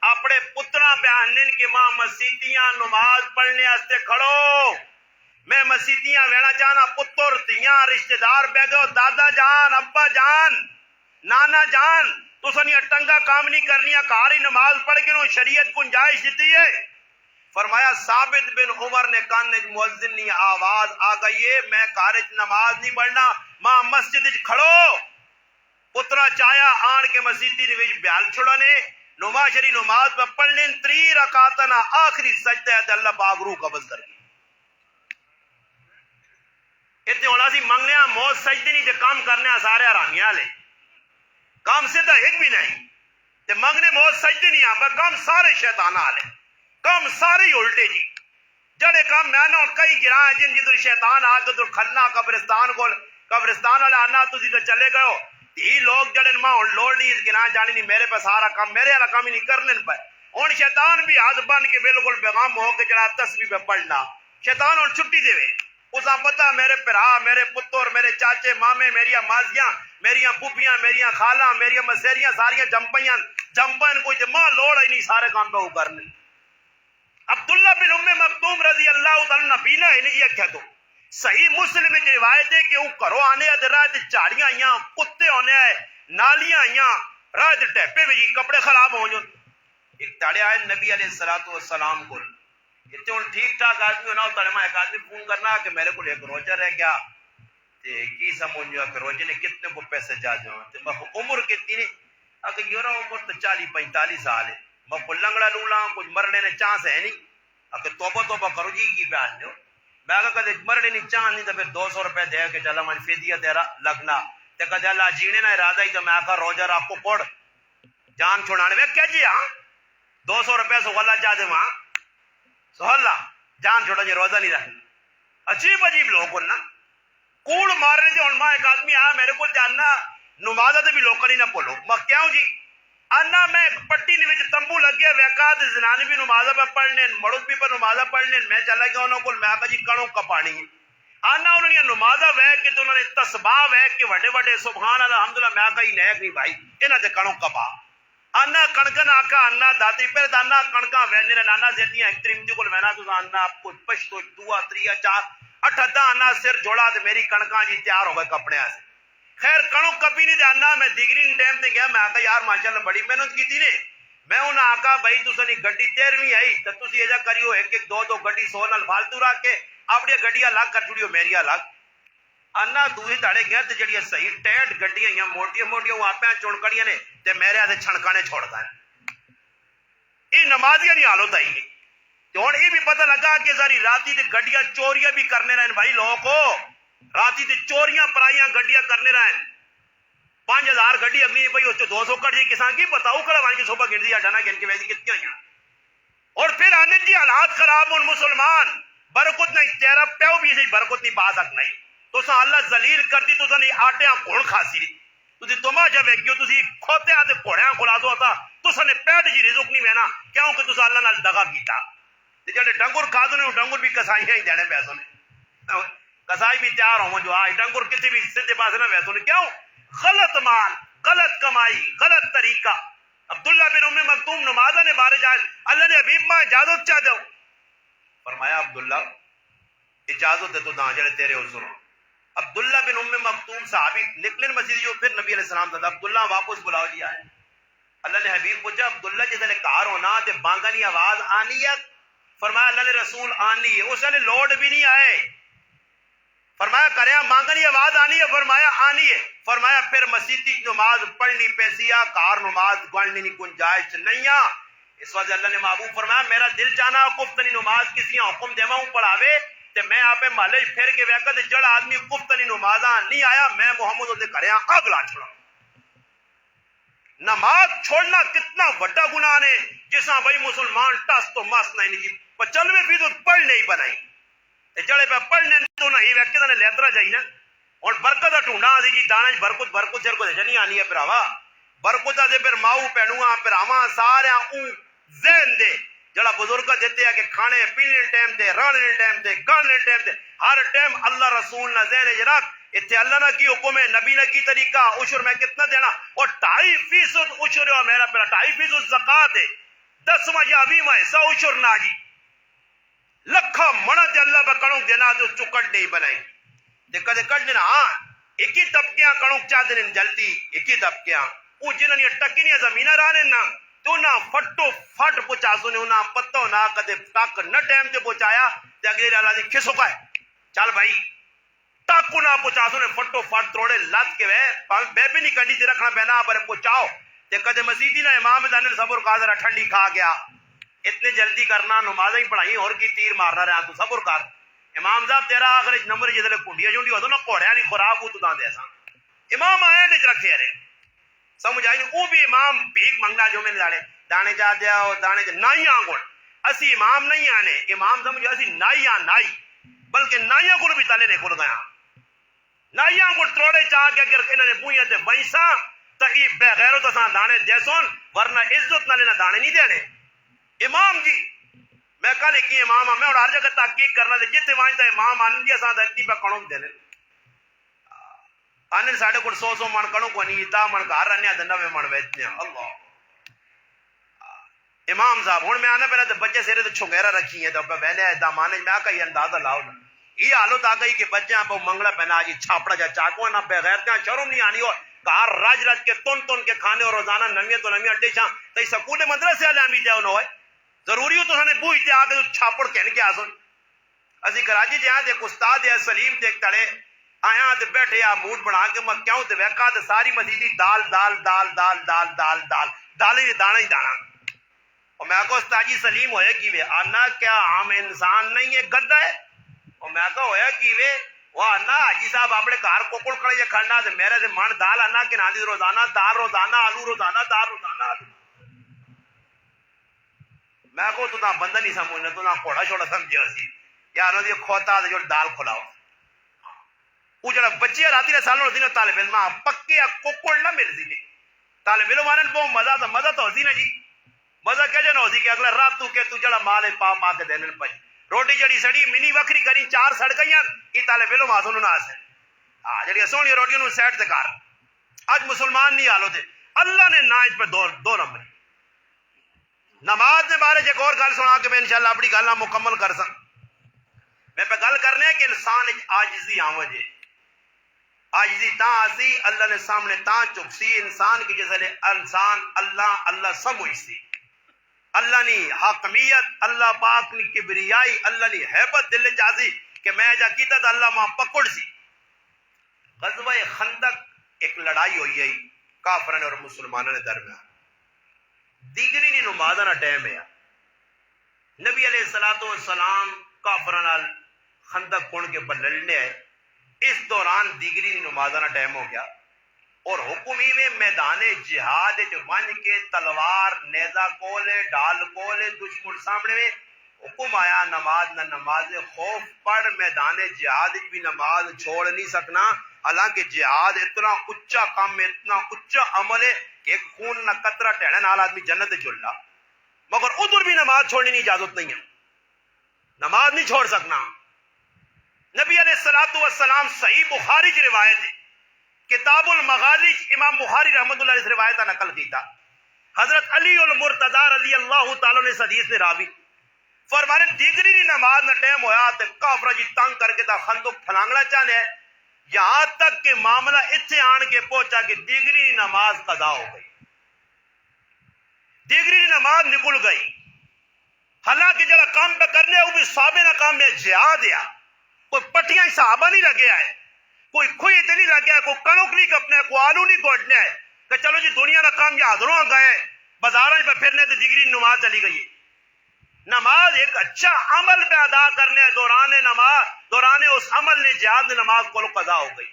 اپنے پترا بیانن کے ماں مسیدیاں نماز پڑھنے آستے کھڑو میں مسیدیاں وینا چاہنا پتر تیاں رشتہ دار بے گئے دادا جان ابا جان نانا جان تو سنی ٹنگا کام نہیں کرنی کاری نماز پڑھ کے نو شریعت گنجائش دیتی ہے فرمایا ثابت بن عمر نے کان مؤذن نی آواز آ گئی ہے میں کارج نماز نہیں پڑھنا ماں مسجد کھڑو پترا چایا آن کے مسیدی نے بیال چھوڑا نے نماز شری نماز پہ پڑھنے 3 رکعتنا آخری سجدہ ہے اللہ پاک روح قبض کر گئی اتنے ہونا سی منگنے موت سجدے نہیں تے کام کرنے سارے آرامیاں لے کام سے تو ایک بھی نہیں تے منگنے موت سجدے نہیں آپا کام سارے شیطان آلے کام سارے الٹے جی جڑے کام میں نے کئی گراہ جن جدر شیطان آ تو کھلنا قبرستان کو قبرستان والے آنا تسی تو چلے گئے یہ لوگ جڑے ماں لوڑ نہیں اس گراہ جانی نہیں میرے پہ سارا کام میرے والا کام ہی نہیں کرنے پہ اور شیطان بھی ہاتھ بن کے بالکل بیغام ہو کے جڑا تسبیح پہ پڑھنا شیطان اور چھٹی دے وے اسا پتہ میرے پرا میرے پتر میرے چاچے مامے میریاں مازیاں میریاں پھوپھیاں میریاں خالاں میریاں مسیریاں ساریاں جمپیاں کوئی ماں لوڑ ہی نہیں سارے کام پہ وہ کرنے عبداللہ بن ام مکتوم رضی اللہ تعالی نبینا ہے نہیں کیا تو صحیح مسلم میں روایت ہے کہ وہ کرو آنے تے راہ تے چاڑیاں آئیاں کتے ہونے آئے نالیاں آئیاں راہ تے ٹیپے میں کپڑے خراب ہو جو ایک تاڑے آئے نبی علیہ الصلوۃ والسلام کو اتنے ہوں ٹھیک ٹھاک آدمی ہونا ہوتا ہے میں ایک آدمی فون کرنا کہ میرے کو ایک روزہ رہ گیا کی سمجھ جو کہ روزے نے کتنے کو پیسے جا جو میں عمر کتنی نہیں اگر یہ رہا عمر تو 40-45 سال ہے میں کو لنگڑا لولا کچھ مرنے نے چانس ہے نہیں اگر توبہ کرو جی کی بیان جو میں اگر کدے مرنے نہیں چانس نہیں تو پھر 200 روپے دے کے چلا من فدیہ تیرا لگنا تے کدے اللہ جینے نہ ارادہ ہی تو میں آقا روزہ آپ کو پڑھ جان چھوڑانے میں کیا جی ہاں 200 روپے سو اللہ چاہ دے وہاں سو اللہ جان چھوڑا جی روزہ نہیں رہا عجیب لوگ نا کوڑ مارنے جو ماں ایک آدمی آیا میرے کو جاننا نمازہ تے بھی لوگ نہیں نہ بولو میں کیوں جی آنا میں پٹی نے وچ تمبو لگ گیا ویکات زنانی بھی نمازہ پہ پڑھنے مرد بھی پر نمازہ پڑھنے میں چلا گیا انہوں کو میں آقا جی کڑوں کپانی آنا انہوں نے نمازہ ویک کے تو انہوں نے تسباہ ویک کے وڈے وڈے سبحان اللہ الحمدللہ میں آقا ہی نیک نہیں بھائی انہوں نے کڑوں کپا آنا کڑکن آقا آنا دادی پھر آنا کڑکا وینے نانا زیتیاں ایک تریم جو کل وینا تو آنا آپ کو پشتو دعا تریا چار اٹھتا آنا سر جوڑا تو میری کڑکاں جی تیار ہو گئے کپڑے سے خیر کڑوں کپی نہیں آنا میں ڈگری ٹائم تے گیا میں آقا یار ماشاءاللہ بڑی محنت کی تھی نے میں انہاں آقا بھائی تو سنی گڈی 13ویں آئی تو تسی ایجا کریو ایک دو گڈی 100 نال فالتو رکھ کے اپنی گڈیاں لاگ کر چھڑیو میری الگ انا دوہی تاڑے گیا تے جڑی صحیح ٹیٹ گڈیاں یا موٹیاں موٹیاں وہ آپیاں چونکڑیاں نے تے میرے ہاتھ چھڑکانے چھوڑدا ہے یہ نمازیاں نہیں حالت آئی گئی تو ہن یہ بھی پتہ لگا کہ ساری راتی تے گڈیاں چوریاں بھی کرنے رہن بھائی لوگوں کو راتی تے چوریاں پرائیاں گڈیاں کرنے رہن 5000 گڈی اگلی پئی اس 200 کٹ جی کسان کی بتاؤ کڑا وہاں کی صبح گن دیا ڈانا گن کے ویسی کتنی ہوئی اور پھر آنے جی حالات خراب ان مسلمان برکت نہیں تیرا پیو بھی صحیح برکت نہیں پا سک نہیں تو سا اللہ ذلیل کرتی تو سا نہیں آٹے کون کھاسی تو سی تما جب ہے کیوں تو سی کھوتے آتے کوڑیاں کھلا دو آتا تو سا نے پیٹ جی رزق نہیں وینا کیوں کہ تو سا اللہ نال دغا کیتا جڑے ڈنگر کھا دو نے ڈنگر بھی کسائی ہیں دینے پیسوں نے کسائی بھی تیار ہوں جو آئی ڈنگر کسی بھی سدھے پاس نہ ویسوں نے کیوں غلط مال غلط کمائی غلط طریقہ عبداللہ بن ام مکتوم نمازہ نے بارے جائے اللہ نے حبیب ماں اجازت چاہ دو. فرمایا عبداللہ اجازت دے تو داں جڑے تیرے حضور. عبداللہ بن ام مکتوم صحابی نکلن مسجد جو پھر نبی علیہ السلام دا عبداللہ واپس بلاؤ لیا ہے. اللہ نے حبیب پوچھا عبداللہ جس نے کار ہونا تے بانگانی آواز آنی ہے؟ فرمایا اللہ نے رسول آنی ہے. اس نے لوڈ بھی نہیں آئے. فرمایا کریا مانگنی آواز آنی ہے؟ فرمایا آنی ہے. فرمایا پھر مسیتی نماز پڑھنی پیسی آ کار نماز پڑھنی نہیں گنجائش نہیں آ. اس وجہ اللہ نے محبوب فرمایا میرا دل چاہنا کفتنی نماز کسی حکم دیوا ہوں پڑھاوے تے میں آپ محلے پھر کے وقت جڑ آدمی کفتنی نمازاں نہیں آیا میں محمد اسے کریا اگلا چھوڑا. نماز چھوڑنا کتنا بڑا گناہ نے جسا بھائی مسلمان ٹس تو مس نہیں جی 95% پڑھ نہیں بنائی جڑے پہ پڑھنے تو نہیں ویکے نے لیترا چاہیے اور برکت کا ٹونڈا آدھی جی دانے برکت برکت سر کو نہیں آنی ہے پھراوا برکت دے پھر ماؤ پینواں پھراواں سارے اون ذہن دے جڑا بزرگ دیتے ہیں کہ کھانے پینے ٹائم تے رہنے ٹائم تے گانے ٹائم تے ہر ٹائم اللہ رسول نہ ذہن جناب اتنے اللہ نہ کی حکم ہے نبی نہ کی طریقہ عشر میں کتنا دینا اور 2.5% عشر ہے میرا پہلا 2.5% زکات ہے 10واں یا 20واں حصہ عشر نہ جی لکھا منہ تے اللہ پہ کڑوں دینا تو چکٹ نہیں بنائی تے کدے کٹ دینا ہاں ایک ہی طبقیاں کڑوں چاہ دینے جلدی ایک ہی طبقیاں وہ جنہوں نے ٹکی نہیں زمینہ رانے نا تو نہ فٹو فٹ پہنچا سنے نہ پتو نہ کدے ٹک نہ ٹائم تے پہنچایا تے اگلے لالا جی کس کا ہے چل بھائی ٹاکو نہ پہنچا سنے فٹو فٹ توڑے لات کے بے بھی نہیں کڈی تے رکھنا پینا پر پہنچاؤ تے کدے مسیدی نہ امام دانے صبر کا ذرا ٹھنڈی کھا گیا اتنے جلدی کرنا نمازیں ہی پڑھائی اور کی تیر مارنا رہا تو صبر کر امام صاحب تیرا آخر نمبر جدے کنڈیاں جونڈی ہوتا نا گھوڑیاں نہیں خوراک وہ تو دان دے سا امام آیا ڈچ رکھے رہے سمجھ آئی وہ بھی امام بھیک منگنا جو میں نے دانے جا دیا دانے جا نائی آنگوڑ اسی امام نہیں آنے امام سمجھو اسی نائی آن نائی بلکہ نائیاں کو بھی تالے نے کھل گیا نائیاں کو تروڑے چاہ کے اگر انہوں نے بوئیاں تے بائیساں تا ای بے غیرو تساں دانے دیسون ورنہ عزت نہ لینا دانے نہیں دینے امام جی میں کل ایک امام ہوں میں اور ہر جگہ تحقیق کرنا دے جتے وہاں تا امام آنے دیا ساں اتنی پہ کڑوں دینے آنے ساڑھے کو 100 من کڑوں کو نہیں تا من کار رہنے دنہ میں من بیچنے اللہ امام صاحب ہوں میں آنا پہلا تو بچے سیرے تو چھوکیرہ رکھی ہیں تو پہلے دامانے میں آکا یہ اندازہ لاؤ نا یہ حالت آ گئی کہ بچے آپ منگڑا پہنا جی چھاپڑا جا چاکو نہ بغیر تے شرم نہیں آنی اور کار راج راج کے تن کے کھانے اور روزانہ نمیاں تو نمیاں ڈشاں تے سکول مدرسے والے بھی جاؤ نہ ہوئے ضروری ہو تو نے بوئی تے آ کے چھاپڑ کہن کے آسن اسی کراچی جہاں تے استاد ہے سلیم تے تڑے آیا تے بیٹھے آ موڈ بنا کے میں کیوں تے ویکھا تے ساری مسیدی دال دال دال دال دال دال دال دال ہی دانا ہی دانا اور میں کو استاد جی سلیم ہوئے کی وے آنا کیا عام انسان نہیں ہے گدا ہے اور میں کہا ہویا کی وے وہ آنا حاجی صاحب اپنے گھر کوکڑ کھڑے یا کھڑنا تے میرے سے من دال آنا کہ نہ دی روزانہ دال روزانہ آلو روزانہ دال روزانہ آلو میں کو تو نہ بندہ نہیں سمجھنا تو نہ کوڑا چھوڑا سمجھے اسی یا انہوں نے کھوتا جو دال کھلاؤ وہ جڑا بچے راتی نے سالوں ہوتی نا طالب علم پکے کوکڑ نہ مل سی طالب علم آنے بہت مزہ تو ہوتی نا جی مزہ کیا جانا ہوتی کہ اگلا رات تو کہ تو جڑا مال پا پا کے دینے پائی روٹی جڑی سڑی منی وکری کری 4 سڑ گئیاں یہ طالب علم آسوں نہ آسے جڑی سونی روٹی انہوں سیٹ تے کار آج مسلمان نہیں حالو تھے اللہ نے نہ اس پہ دو نمبر نماز نے بارے ایک اور گل سنا کہ میں انشاءاللہ اپنی گل مکمل کر سا میں پہ گل کرنے کہ انسان عاجزی آوجے عاجزی تا آسی اللہ نے سامنے تا چکسی انسان کی جیسے انسان اللہ اللہ سمجھ سی اللہ نی حاکمیت اللہ پاک نی کبریائی اللہ نی حیبت دل چاہتی کہ میں جا کیتا تھا اللہ ماں پکڑ سی غزوہ خندق ایک لڑائی ہوئی ہے کافران اور مسلمانوں نے درمیان دیگری نی نمازانہ ٹائم ہے نبی علیہ السلام کافران خندق کھوڑ کے بلڑنے ہے اس دوران دیگری نی نمازانہ ٹائم ہو گیا اور حکم ہی میں میدان جہاد ون کے تلوار نیزہ کولے ڈال کولے دشمن سامنے میں حکم آیا نماز نہ نماز خوف پڑھ میدان جہاد بھی نماز چھوڑ نہیں سکنا حالانکہ جہاد اتنا اچا کام ہے اتنا اچا عمل ہے کہ ایک خون نہ قطرہ ٹہنے نال آدمی جنت جلنا مگر ادھر بھی نماز چھوڑنے کی اجازت نہیں ہے نماز نہیں چھوڑ سکنا نبی علیہ السلام صحیح بخاری کی روایت ہے کتاب المغازی امام بخاری رحمت اللہ علیہ روایتہ نقل کیتا حضرت علی المرتضی رضی اللہ تعالیٰ نے اس حدیث نے راوی فرمانے دیگری دی نماز نہ ٹائم ہویا تے کافرہ جی تنگ کر کے تا خندق پھلانگنا چاہنے ہے، یہاں تک کہ معاملہ اتنے آن کے پہنچا کہ دیگری دی نماز قضا ہو گئی، دیگری دی نماز نکل گئی، حالانکہ جڑا کام پہ کرنے وہ بھی صحابے نہ کام میں جہاد ہے، کوئی پٹیاں صحابہ نہیں لگیا ہے، کوئی کھوئی تے نہیں لگیا ہے، کوئی کنک نہیں کپنا ہے، کوئی آلو نہیں گوٹنا ہے کہ چلو جی دنیا کا کام یہ حاضروں گئے بازاروں پہ پھرنے تے دیگری نماز چلی گئی ہے۔ نماز ایک اچھا عمل پہ ادا کرنے دوران نماز دوران اس عمل نے جہاد نے نماز کو قضا ہو گئی۔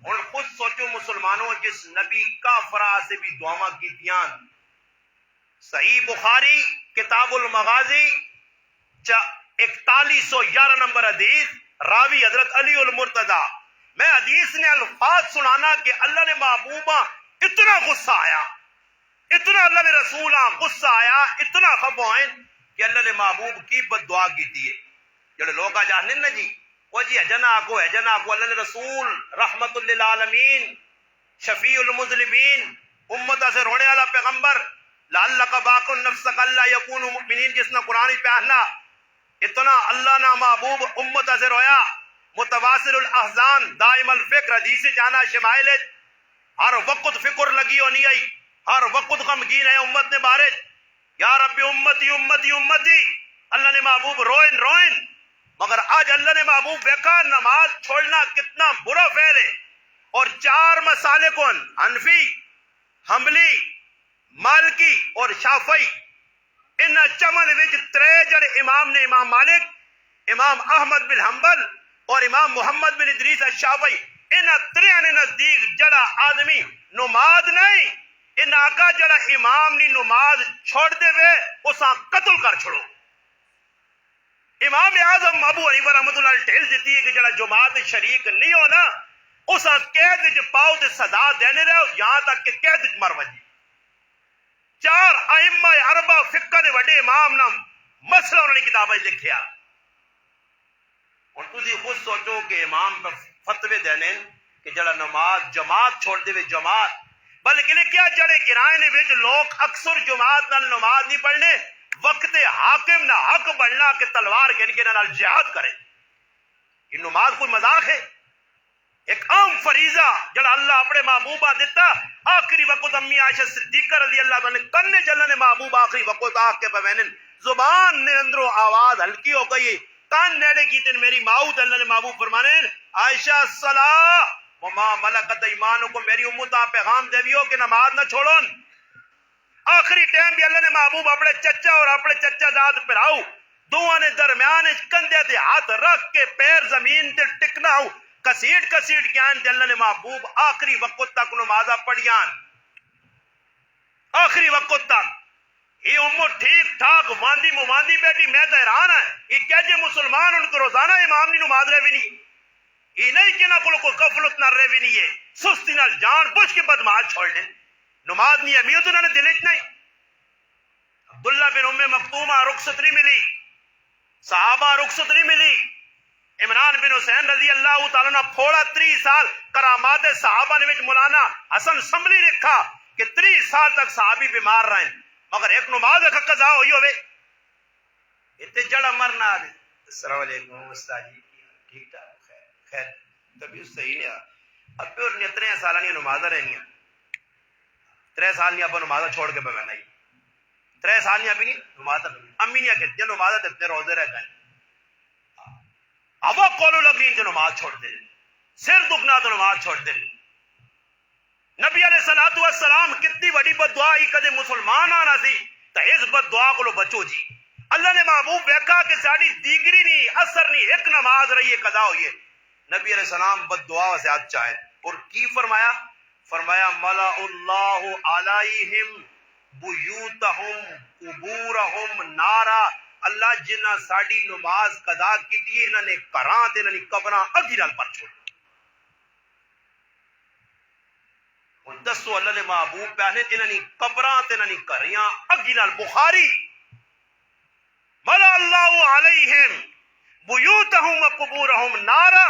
اور خود سوچو مسلمانوں جس نبی کافرہ سے بھی دعا کی دیان، صحیح بخاری کتاب المغازی 4111 نمبر حدیث، راوی حضرت علی المرتضی۔ میں حدیث نے الفاظ سنانا کہ اللہ نے محبوبہ اتنا غصہ آیا، اتنا اللہ نے رسولہ غصہ آیا، اتنا خفوائن کہ اللہ نے محبوب کی بد دعا کی تھی۔ جڑے لوگ آ جانے نا جی وہ جی اجنا کو اللہ نے رسول رحمت للعالمین شفیع المذنبین امت سے رونے والا پیغمبر لعلک باقٍ نفسک اللہ یکون مؤمنین جس نے قرآن پہنا، اتنا اللہ نہ محبوب امت سے رویا، متواصل الاحزان دائم الفکر حدیث جانا شمائل، ہر وقت فکر لگی ہونی آئی، ہر وقت غمگین ہے امت نے بارش، یا رب امتی امتی امتی، اللہ نے محبوب روئن روئن، مگر آج اللہ نے محبوب دیکھا نماز چھوڑنا کتنا برا فعل ہے۔ اور چار مسالے کون، حنفی، حنبلی، مالکی اور شافعی، ان چمن وچ ترے جڑے امام نے، امام مالک، امام احمد بن حنبل اور امام محمد بن ادریس الشافعی، ان تریاں نے نزدیک جڑا آدمی نماز نہیں ان آقا جڑا امام نی نماز چھوڑ دے وے اساں قتل کر چھوڑو۔ امام اعظم ابو حنیفہ رحمۃ اللہ علیہ ٹھیل دیتی ہے کہ جڑا جماعت شریک نہیں ہونا اساں قید وچ پاؤ تے سزا دینے رہو یہاں تک کہ قید وچ مر وجے۔ چار ائمہ اربع فقہ دے وڈے امام نام مسئلہ انہوں نے کتابیں لکھیا۔ اور تسی خود سوچو کہ امام فتوے دینے کہ جڑا نماز جماعت چھوڑ دے وے جماعت، بلکہ لکھیا جڑے کرائے نے وچ لوگ اکثر جماعت نال نماز نہیں پڑھنے، وقت حاکم نہ حق بننا کہ تلوار گن کے نال جہاد کرے۔ یہ نماز کوئی مذاق ہے؟ ایک عام فریضہ جڑا اللہ اپنے محبوبہ دیتا، آخری وقت امی عائشہ صدیقہ رضی اللہ عنہ کرنے جلنے نے محبوب آخری وقت آخ کے پوینن زبان نے اندروں آواز ہلکی ہو گئی، کان نیڑے کی تن میری ماؤت، اللہ نے محبوب فرمانے عائشہ الصلاۃ وما ملکت ایمانکم، میری امتاں پیغام دیویو کہ نماز نہ چھوڑن۔ آخری ٹائم بھی اللہ نے محبوب اپنے چچا اور اپنے چچا زاد پراؤ دونوں نے درمیان کندھے تے ہاتھ رکھ کے پیر زمین تے ٹکنا ہو کسیٹ کسیٹ کے آن تے اللہ نے محبوب آخری وقت تک نمازہ پڑھیان، آخری وقت تک۔ یہ امت ٹھیک ٹھاک واندی مواندی بیٹھی، میں تو حیران ہے یہ کیا جی مسلمان ان کو روزانہ امام نہیں نماز رہے بھی نہیں، یہ نہیں کہ نہ کوئی غفلت نہ رہے بھی نہیں ہے، سستی نہ جان بوجھ کے بدماش چھوڑ دیں، نماز نہیں اہمیت انہوں نے دل نہیں۔ عبداللہ بن ام مکتومہ رخصت نہیں ملی، صحابہ رخصت نہیں ملی، عمران بن حسین رضی اللہ تعالیٰ نے پھوڑا 30 سال کرامات صحابہ نے وچ مولانا حسن سملی لکھا کہ 30 سال تک صحابی بیمار رہے مگر ایک نماز ایک قضا ہوئی ہوئے اتنے جڑا مرنا آدھے السلام علیکم استاد جی ٹھیک ٹھاک خیر طبیعت صحیح نہیں اب پھر 3 سال نہیں نمازہ رہنی 3 سال نہیں اب نمازہ چھوڑ کے بغیر نہیں 3 سال نہیں ابھی نہیں نمازہ امی نہیں کہتے نمازہ اتنے روزے رہ گئے اب کولو لگ رہی تو نماز چھوڑ دے، سر دکھنا تو نماز چھوڑ دے۔ نبی علیہ الصلوۃ والسلام کتنی بڑی بد دعا ہی کدے مسلمان آنا سی تو اس بد دعا کو بچو جی۔ اللہ نے محبوب دیکھا کہ ساری دیگری نہیں اثر نہیں ایک نماز رہی ہے قضا ہوئی ہے، نبی علیہ السلام بد دعا سے آج چاہے اور کی فرمایا؟ فرمایا ملا اللہ علیہم بیوتہم قبورہم نارا، اللہ جنہ ساڑی نماز قضا کی تھی انہوں نے کران تے انہوں نے قبراں اگی نال پر چھوڑ دسو اللہ نے محبوب پہنے انہوں نے قبراں تے انہوں نے کریاں اگی نال بخاری ملا اللہ علیہم بیوتہم وقبورہم نارا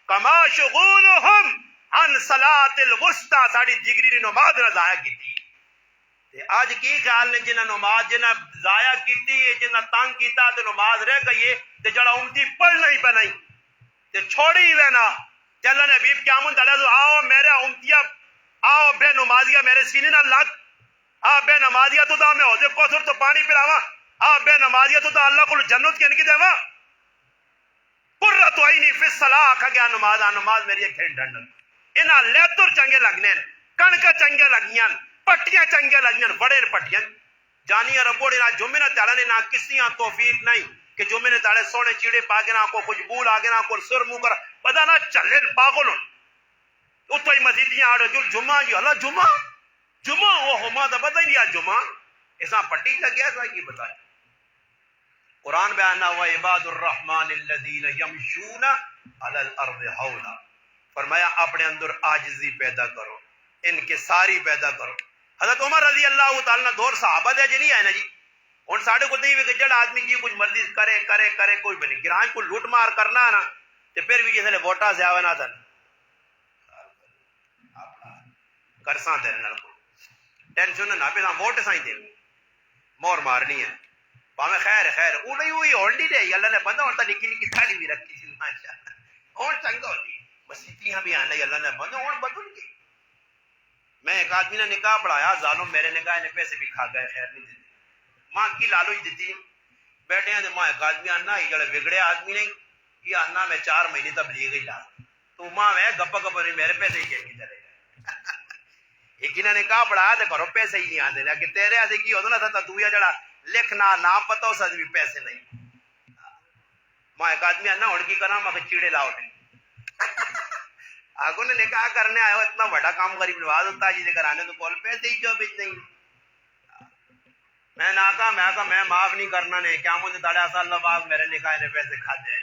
کما شغولہم عن صلاۃ الوسطی، ساڑی جگری نے نماز رضایا کی تھی آج کی خیال نے جنہیں نماز جنہیں ضائع کیتی ہے جنہیں تنگ کیتا تو نماز رہ گئی ہے تے جڑا امتی پڑھنا ہی پہ نہیں تے چھوڑی ہی رہنا تے اللہ نے حبیب قیامت علیہ تو آؤ میرے امتیا آؤ بے نمازیا میرے سینے نہ لگ آ بے نمازیا تو دا میں ہو دے کوثر تو پانی پلاواں آ بے نمازیا تو دا اللہ کو جنت کے انکی دیواں قرۃ عینی فی الصلاۃ آکھا گیا نماز میری کھیل ڈنڈن انہاں لیتر چنگے لگنے کنکا چنگے لگیاں پٹیاں چنگے لگیاں بڑے پٹیاں جانیاں ربوڑی نہ جمعے نہ تاڑا نے نہ کسیاں توفیق نہیں کہ جمعے نے تاڑے سونے چیڑے پاگے نہ کو خوشبو آگے نہ کو سر منہ کر پتہ نہ چلے پاگل اتو ہی مسجدیاں آڑے جو جمعہ جی اللہ جمعہ وہ ہما دا پتہ ہی نہیں جمعہ ایسا پٹی کا گیا تھا کی بتائے قرآن بیانا ہوا عباد الرحمن الذین یمشون علی الارض ہونا فرمایا اپنے اندر عاجزی پیدا کرو انکساری پیدا کرو حضرت عمر رضی اللہ تعالیٰ دور صحابہ دے جی نہیں آئے نا جی ان ساڑھے کو نہیں ہوئے کہ جڑا آدمی جی کچھ مرضی کرے کوئی بنی گرہاں کو لوٹ مار کرنا نا تو پھر بھی جیسے ووٹا سے آوے نہ تھا کرساں دینا کو ٹینشن نہ پہ ووٹ سائیں دے مور مارنی ہے پاہمیں خیر اوڑی ہوئی ہونڈی دے اللہ نے بندہ ہوتا نکی تھالی بھی رکھی سی ماشاءاللہ اور چنگا ہوتی مسیتیاں بھی آنے اللہ نے بندہ اور بدل گئی میں ایک آدمی نے نکاح پڑھایا ظالم میرے نکاح نے پیسے بھی کھا گئے خیر نہیں دیتے ماں کی لالوچ دیتی بیٹھے ہیں ماں ایک آدمی آنا یہ جڑے بگڑے آدمی نہیں یہ آنا میں 4 مہینے تبلیغ ہی لا تو ماں میں گپا نہیں میرے پیسے ہی کی چلے گئے ایک نے نکاح پڑھایا تو کرو پیسے ہی نہیں آتے کہ تیرے ایسے کی ہوتا نا تھا تو یہ جڑا لکھنا نہ پتا اس بھی پیسے نہیں ماں ایک آدمی آنا ہوں کی کرنا میں چیڑے لاؤ نہیں آگوں نے نکاح کرنے آئے ہو اتنا بڑا کام غریب نواز ہوتا ہے جی کرانے تو کول پیسے ہی جو بھی نہیں میں نہ کہا میں معاف نہیں کرنا نے کیا مجھے داڑے ایسا اللہ باغ میرے نکاح نے پیسے کھا دے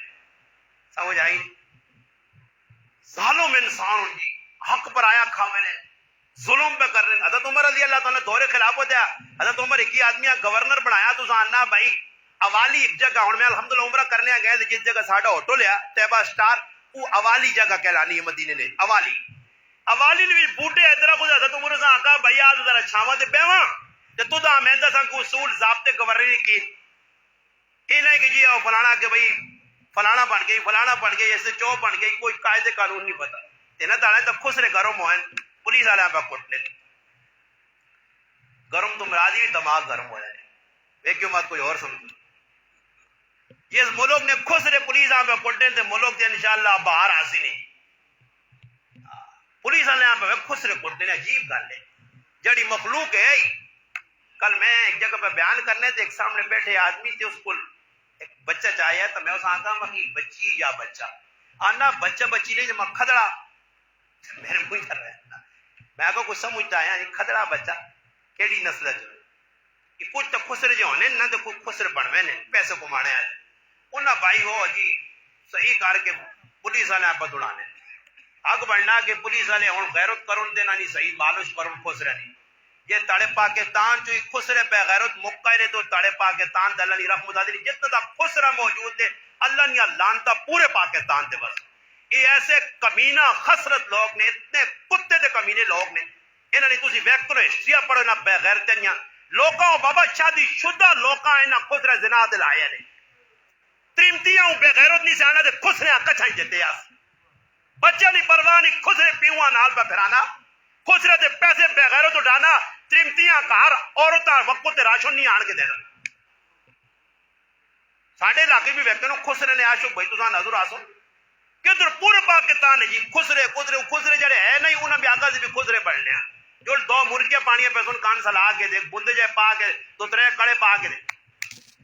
سمجھ آئی ظالم انسان ہوں جی حق پر آیا کھا میں نے ظلم پہ کرنے حضرت عمر رضی اللہ تعالیٰ دورے خلاف ہوتا ہے حضرت عمر ایک ہی آدمی گورنر بنایا تو آنا بھائی اوالی ایک جگہ ہوں میں الحمدللہ عمرہ کرنے گئے جس جگہ ساڑھا آٹو لیا طیبہ سٹار وہ اوالی جگہ کہلانی ہے مدینے نے اوالی نے بھی بوٹے ادھر کو حضرت عمر سے آقا بھائی آج ذرا چھاواں تے بیواں تے تو دا میں دساں کو اصول ضابطے گورنری کی یہ نہیں کہ جی فلانا کہ بھائی فلانا بن گئی ایسے چو بن گئی کوئی قاعدے قانون نہیں پتا تینا تاڑے تو خسرے گرم ہوئن پولیس والے پہ کٹنے گرم تو مرادی بھی دماغ گرم ہو جائے ایک کیوں بات کوئی اور سمجھو جس ملک نے خسرے پولیس پہ کٹنے تھے ملک سے انشاءاللہ باہر آسی نہیں پولیس والے پہ خسرے کٹنے عجیب گل ہے جڑی مخلوق ہے کل میں ایک جگہ پہ بیان کرنے تھے ایک سامنے بیٹھے آدمی تھے اس کو ایک بچہ چاہیے تو میں اس آتا ہوں بچی یا بچہ آنا بچہ بچی نہیں جب کھدڑا میرے منہ کر رہا ہے میں کو کچھ سمجھتا ہے کھدڑا بچہ کیڑی نسل جو کہ کچھ تو خسرے جو ہونے نہ تو کچھ خسرے بڑھوے نے پیسے کمانے آئے انہاں بھائی ہو جی صحیح کر کے پولیس والے آپ دوڑانے اگ بڑھنا کہ پولیس والے ہوں غیرت کرن دینا نہیں صحیح مالوش کرن خسرے نہیں یہ تڑے پاکستان جو خسرے پہ غیرت مکہ نے تو تڑے پاکستان دے اللہ نے رحمت علی جتنا تا خسرہ موجود ہے اللہ نے لانتا پورے پاکستان تے بس یہ ایسے کمینہ خسرت لوگ نے اتنے کتے دے کمینے لوگ نے انہوں نے تسی ویکتر ہسٹریہ پڑھو نہ بے غیرتیاں لوکاں بابا شادی شدہ لوکاں انہاں خسرے زنا دے لائے نے تریمتیاں بے غیرت نہیں سانا دے خسرے آکا چھائی جتے آس بچہ نہیں پرواہ نہیں خسرے پیوہاں نال پہ پھرانا خسرے دے پیسے بے غیرت اٹھانا تریمتیاں کا ہر عورتاں وقت راشن نہیں آن کے دینا ساڑھے علاقے بھی ویکتے ہیں خسرے نے آشو بھائی تو ساں نظر آسو کہ در پورے پاکستان ہے جی خسرے جڑے ہے نہیں انہاں بھی آگا سے بھی خسرے پڑھنے ہیں جو 2 مرکے پانیاں پیسون کان سلا کے دے بندے جائے پا کے تو 3 کڑے پا کے دے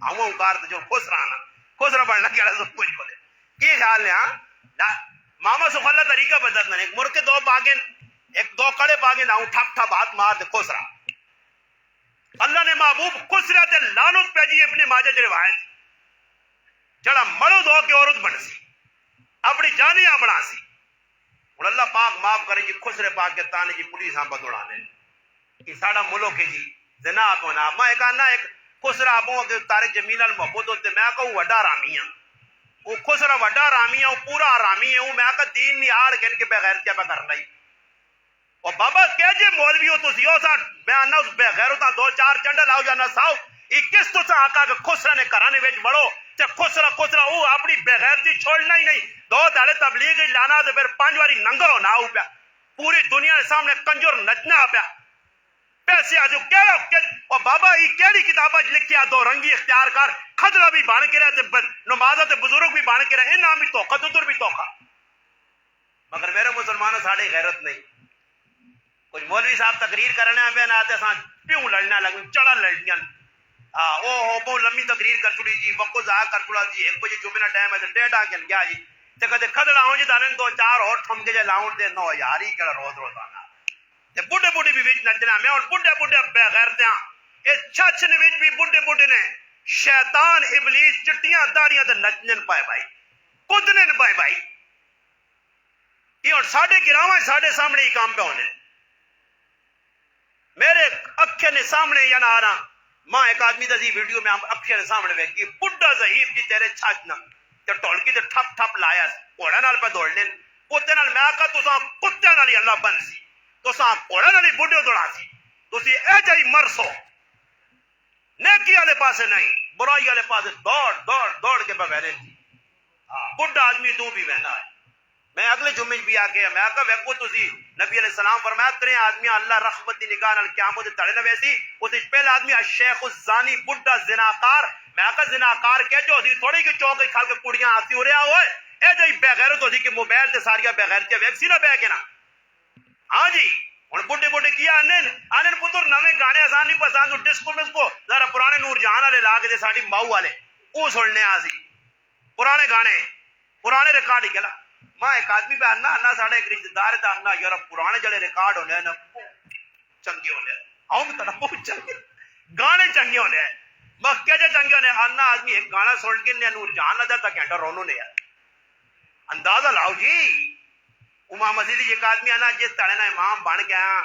ہمیں انکار جو خسرہ پڑھنا کیا سب کچھ بولے کی خیال ہے ہاں ماما سو اللہ طریقہ بدلنا ایک مرکے 2 پاگے ایک 2 کڑے پاگے نہ ٹھپ ٹھپ ہاتھ مار دے خسرہ اللہ نے محبوب خسرہ تے لعنت پہ جی اپنے ماجہ جو روایت جڑا مرد ہو کے عورت بن سی اپنی جانیاں بنا سی اور اللہ پاک معاف کرے جی خسرے پاکستان جی پولیس ہاں بدوڑانے یہ ساڑا ملک ہے جی زنا آپ ہونا میں کہا ایک خسرہ آپ ہوں کہ تارے جمیل المحبوت ہوتے میں کہا وڈا رامی ہاں وہ خسرہ وڈا رامی ہاں وہ پورا رامی ہے میں کہا دین نہیں آڑ کے ان کے بغیر کیا پہ کرنا ہی اور بابا کہ جے مولوی ہو تسی او سا میں آنا اس بے غیرتا دو چار چنڈا لاؤ جانا ساؤ ای کس تو سا آقا کہ خسرہ نے کرانے ویچ بڑھو تے خسرہ او اپنی بے غیرتی چھوڑنا ہی نہیں دو تاڑے تبلیغ لانا تے پھر 5 واری ننگر ہونا ہو پیا پوری دنیا کے سامنے کنجر نچنا پیا پیسے آجو کہہ رہا اور بابا ای کیڑی کتابہ لکھیا دو رنگی اختیار کر خضرہ بھی بان کے رہے تے نمازہ تے بزرگ بھی بان کے رہے ان نام بھی توقع تو بھی توقع مگر میرے مسلمانوں ساڑے غیرت نہیں کچھ مولوی صاحب تقریر کرنے ہیں بہن آتے ساں پیوں لڑنا لگیں چڑھا لڑنیاں او ہو بہت لمبی تقریر کر چڑی جی وقت ضائع کر چڑا جی 1 بجے جمعہ ٹائم ہے تے 1:30 کن گیا جی تے کدے کھدڑا ہوں جی دانن 2-4 اور تھم کے جے لاؤں دے 9000 ہی کڑا روز آنا تے بڈھے بڈھے بھی وچ نچنا میں اور بڈھے بے غیرتیاں اے چھچ نے وچ بھی بڈھے نے شیطان ابلیس چٹیاں داڑیاں تے نچن پائے بھائی کدن پائے بھائی یہ اور ساڑھے گراواں ساڑھے سامنے ہی کام پہ ہونے میرے اکھے نے سامنے یا نہ آ رہا ماں ایک آدمی دزی ویڈیو میں ہم اکھے نے سامنے ویکھی بڈھا ضعیف جی تیرے چھاچنا تے ٹولکی تے ٹھپ لایا گھوڑا نال پہ دوڑ لین کتے نال میں آکا تساں کتے نال اللہ بن سی تساں گھوڑا نال بڈھے دوڑا سی تسی اے جائی مرسو نیکی والے پاسے نہیں برائی والے پاسے دوڑ کے بغیر بڈھا آدمی تو بھی بہنا ہے میں اگلے جمعے بھی آ کے میں کہا ویکو تسی نبی علیہ السلام فرمایا ترے آدمی اللہ رحمت دی نگاہ نال قیامت تڑے نہ ویسی او تے پہلا آدمی الشیخ الزانی بڈھا زناکار میں کہا زناکار کہ جو اسی تھوڑی کہ چوک کھال کے کڑیاں آتی ہو رہا ہوئے اے جے بے غیرت ہوسی کہ موبائل تے ساریا بے غیرت ویکسی نہ بہ کے نا ہاں جی ہن بڈھے کیا انن پتر نویں گانے آسان نہیں پسند ڈسکو مسکو ذرا پرانے نور جہان والے لا کے ساڈی ماؤ والے او سننے آسی پرانے گانے پرانے ریکارڈ ہی کلا ماں ایک آدمی پہ آنا ساڑھے ایک رشتہ دار تھا آنا یار پرانے جڑے ریکارڈ ہونے ہیں چنگے ہونے ہیں آؤں بھی تنا بہت چنگے گانے چنگے ہونے ہیں مکہ جے چنگے ہونے ہیں آنا آدمی ایک گانا سن کے نور جان نہ جاتا گھنٹہ رونو نے ہے اندازہ لاؤ جی امام مسیدی ایک آدمی آنا جس تڑے نا امام بن گیا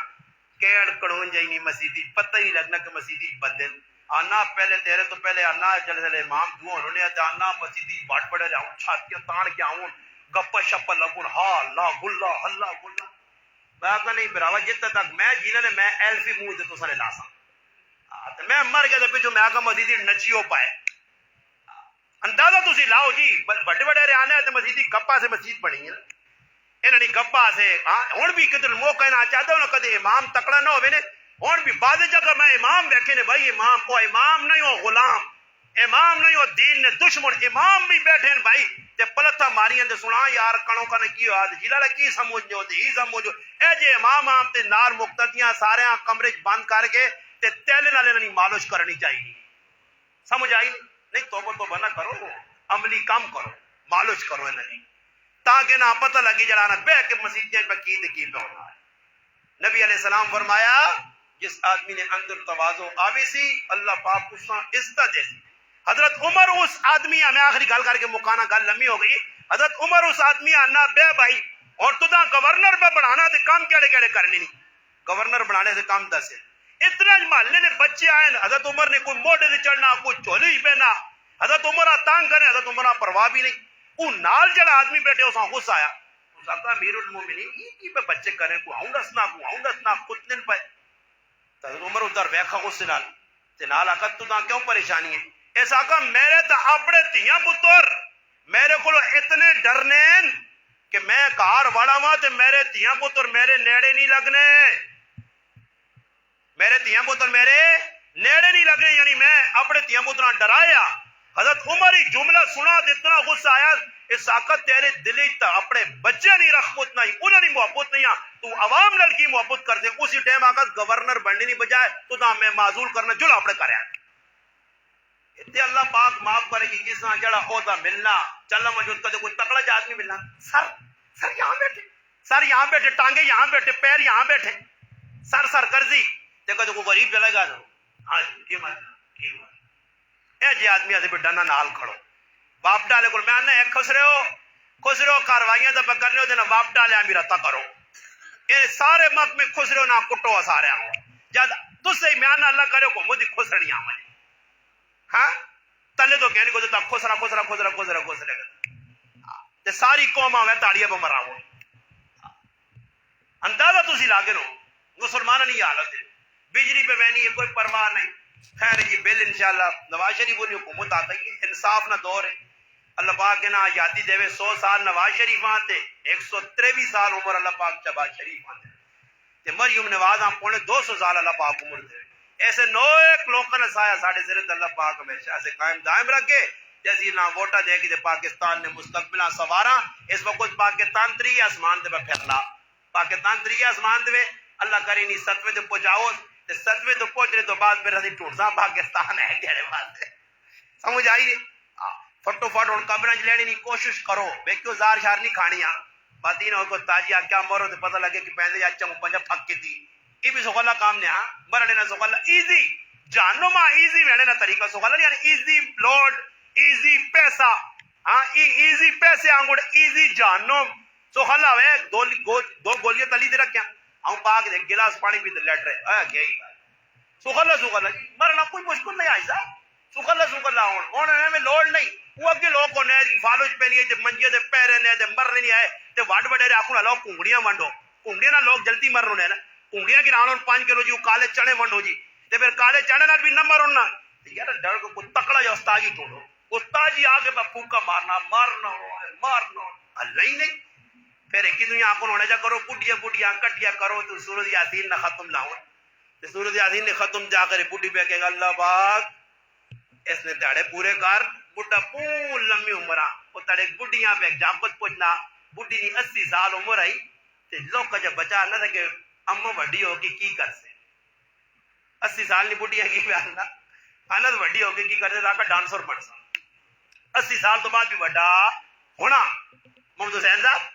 کیڑ کڑون جائی نہیں مسیدی پتہ ہی لگنا کہ مسیدی بندے آنا پہلے تیرے تو پہلے آنا چلے امام دو انہوں نے آنا مسیدی بڑھ پڑے رہا چھاتیاں تان کے آؤں گپا شپا لگن ہا لا گلا ہلا گلا میں کہا نہیں براوا جتنا تک میں جینا نے میں ایلفی منہ دے تو سارے لاسا میں مر گیا پیچھو میں آگا مسیدی نچیو پائے اندازہ تسی لاؤ جی بڑے رہے آنے تے مسیدی گپا سے مسجد بنی ہے انہوں نے گپا سے ہوں بھی کدھر موقع نہ چاہتا ہوں کدے امام تکڑا نہ ہوئے نے ہوں بھی بعض جگہ میں امام بیٹھے نے بھائی امام وہ امام نہیں ہو غلام امام نہیں ہو دین نے دشمن امام بھی بیٹھے ہیں بھائی تے پلتھا ماریاں تے سنا یار کڑوں کا نے کی ہوا جیلا کی سمجھو تے ہی سمجھو اے جے امام آپ تے نال مقتدیاں سارے کمرے بند کر کے تے تیلے نال نہیں مالش کرنی چاہیے سمجھ آئی نہیں توبہ نہ کرو عملی کام کرو مالش کرو نہیں تاکہ نہ پتہ لگی جڑانا بہ کے مسیحیت پہ کی پہ ہونا ہے نبی علیہ السلام فرمایا جس آدمی نے اندر تواضع آوی سی اللہ پاک اس عزت دے سی حضرت عمر اس آدمی میں آخری گل کر کے مکانا گل لمبی ہو گئی حضرت عمر اس آدمی آنا بے بھائی اور تو گورنر پہ بڑھانا تے کام کیڑے کرنے نہیں گورنر بنانے سے کام دس ہے اتنا محلے نے بچے آئے حضرت عمر نے کوئی موڈے سے چڑھنا کوئی چولی ہی پہنا حضرت عمر تانگ کرے حضرت عمر پرواہ بھی نہیں وہ نال جڑا آدمی بیٹھے اس غصہ آیا اس آتا امیر المومنین یہ کی پہ بچے کریں کو آؤں دسنا کتنے پہ حضرت عمر ادھر ویکھا غصے نال تے نال آقا تو کیوں پریشانی ہے اس آقا میرے تا اپنے تیاں پتر میرے کو اتنے ڈرنے کہ میں کار واڑا ہوا تے میرے تیاں پتر میرے نیڑے نہیں لگنے میرے تیاں پتر میرے نیڑے نہیں لگنے یعنی میں اپنے تیاں پتر ڈرایا حضرت عمر ہی جملہ سنا تو اتنا غصہ آیا اس آقا تیرے دلی تا اپنے بچے نہیں رحمت نہیں انہوں نے محبت نہیں تو عوام لڑکی محبت کر دے اسی ٹائم آقا گورنر بننے نہیں بجائے تو دا میں معذول کرنا جل اپنے کرے اتنے اللہ پاک معاف کرے گی جس طرح جڑا عہدہ ملنا چل موجود کدے کوئی تکڑا جا آدمی ملنا سر یہاں بیٹھے ٹانگے یہاں بیٹھے پیر یہاں بیٹھے سر کرزی تے کدے کوئی غریب چلے گا ہاں کی مطلب اے جی آدمی آدھے ڈانا نال کھڑو باپ ڈالے کو میں آنا ایک خسرو کاروائیاں تو کرنے ہو دینا باپ ڈالے آمی رتا کرو اے سارے مک میں خسرو نہ کٹو سارے ہوں جد تس سے میں آنا اللہ کرے کو مجھے خسرنی آمد ہاں تلے تو کہنے کو دیتا خسرا تے ساری قوم آوے تاڑیے پہ مرا ہو اندازہ تسی لاگے نو مسلمانوں نہیں حالت ہے بجلی پہ بہنی ہے کوئی پرواہ نہیں خیر جی بل انشاءاللہ نواز شریف کی حکومت آ گئی ہے انصاف نہ دور ہے اللہ پاک کے نا آزادی دے 100 سال نواز شریف آتے 123 سال عمر اللہ پاک شہباز شریف آتے تے مریم نواز آن پونے 200 سال اللہ پاک عمر دے ایسے نو ایک لوگوں نے سایہ ساڑھے سرت اللہ پاک ہمیشہ سے قائم دائم رکھے جیسی نا ووٹا دے گی تے پاکستان نے مستقبلہ سوارا اس وقت پاکستان تری آسمان دے پھیلا پاکستان تری آسمان دے اللہ کرے نہیں ستویں تے پہنچاؤ تے ستویں تو پہنچنے تو بعد پھر ہسی ٹوٹساں پاکستان ہے کہڑے بات ہے سمجھ آئیے فٹو فٹ ہوں قبریں لینے کی کوشش کرو بے کیوں زار شار نہیں کھانی بات ہی کو تاجی کیا مرو تو پتہ لگے کہ پہلے اچھا مو پنجا پھک کی تھی یہ بھی سوکھلا کام نے ہاں مرنے نہ سوکھلا ایزی جانو ماں ایزی وینے نہ طریقہ سوکھلا یعنی ایزی لوڈ ایزی پیسہ ہاں ایزی پیسے آنگوڑ ایزی جانو سوکھلا وے دو گولیاں تلی دے رکھیں ہوں پاک دے گلاس پانی بھی دے لیٹ رہے آیا کیا ہی سوکھلا جی مرنا کوئی مشکل نہیں آئی صاحب سوکھلا ہونے میں لوڑ نہیں وہ اگے لوگ ہونے فالوچ پہ نہیں ہے منجے دے پیرے نے دے مرنے نہیں آئے تے واڈ وڈے آخو نہ لوگ کنگڑیاں ونڈو کنگڑیاں نہ لوگ جلدی مرنے نا کنگڑیاں کی رانوں 5 کلو جی کالے چنے ونڈو جی تے پھر کالے چنے نال بھی نہ مرنا یار ڈر کو کوئی تکڑا یا استاد جی ٹوڑو استاد جی آگے میں پھوکا مارنا اللہ ہی نہیں پھر ایک ہی دنیا آنکھوں ہونے جا کرو بڈیاں کٹیاں کرو تو سورۃ یاسین نہ ختم لاؤ تے سورۃ یاسین نے ختم جا کر بڈی پہ کہے گا اللہ پاک اس نے تاڑے پورے کر بڈا پول لمبی عمرہ وہ تاڑے بڈیاں پہ جاپت پوچھنا بڈی نہیں 80 سال عمر آئی تے لوگ کا جب بچا نہ تھا کہ اماں وڈی ہوگی کی کر سے 80 سال نہیں بڈیاں کی پہ آنا وڈی ہوگی کی کر سے راکا ڈانسر بن سا 80 سال تو بعد بھی وڈا ہونا محمد حسین صاحب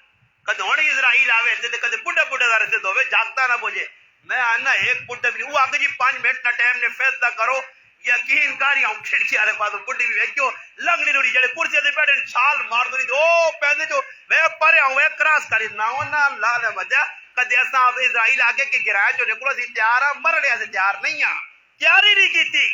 کدے ہونے اسرائیل آوے تے کدے بڈا دار سے دوے جاگتا نہ پوچھے میں آنا ایک بڈا بھی نہیں وہ آگے جی 5 منٹ نہ ٹائم نے فیصلہ کرو یقین کاری ہوں کھڑکی والے پاس بڈی بھی ویکھو لنگڑی لوڑی جڑے کرسی تے بیٹھے چھال مار دو او پیندے جو میں پرے ہوں اے کراس کری نہ لا لے وجہ کدے اساں اسرائیل آگے کہ گرایا جو نکلو سی تیار ہے مرنے سے تیار نہیں ہاں تیاری نہیں کیتی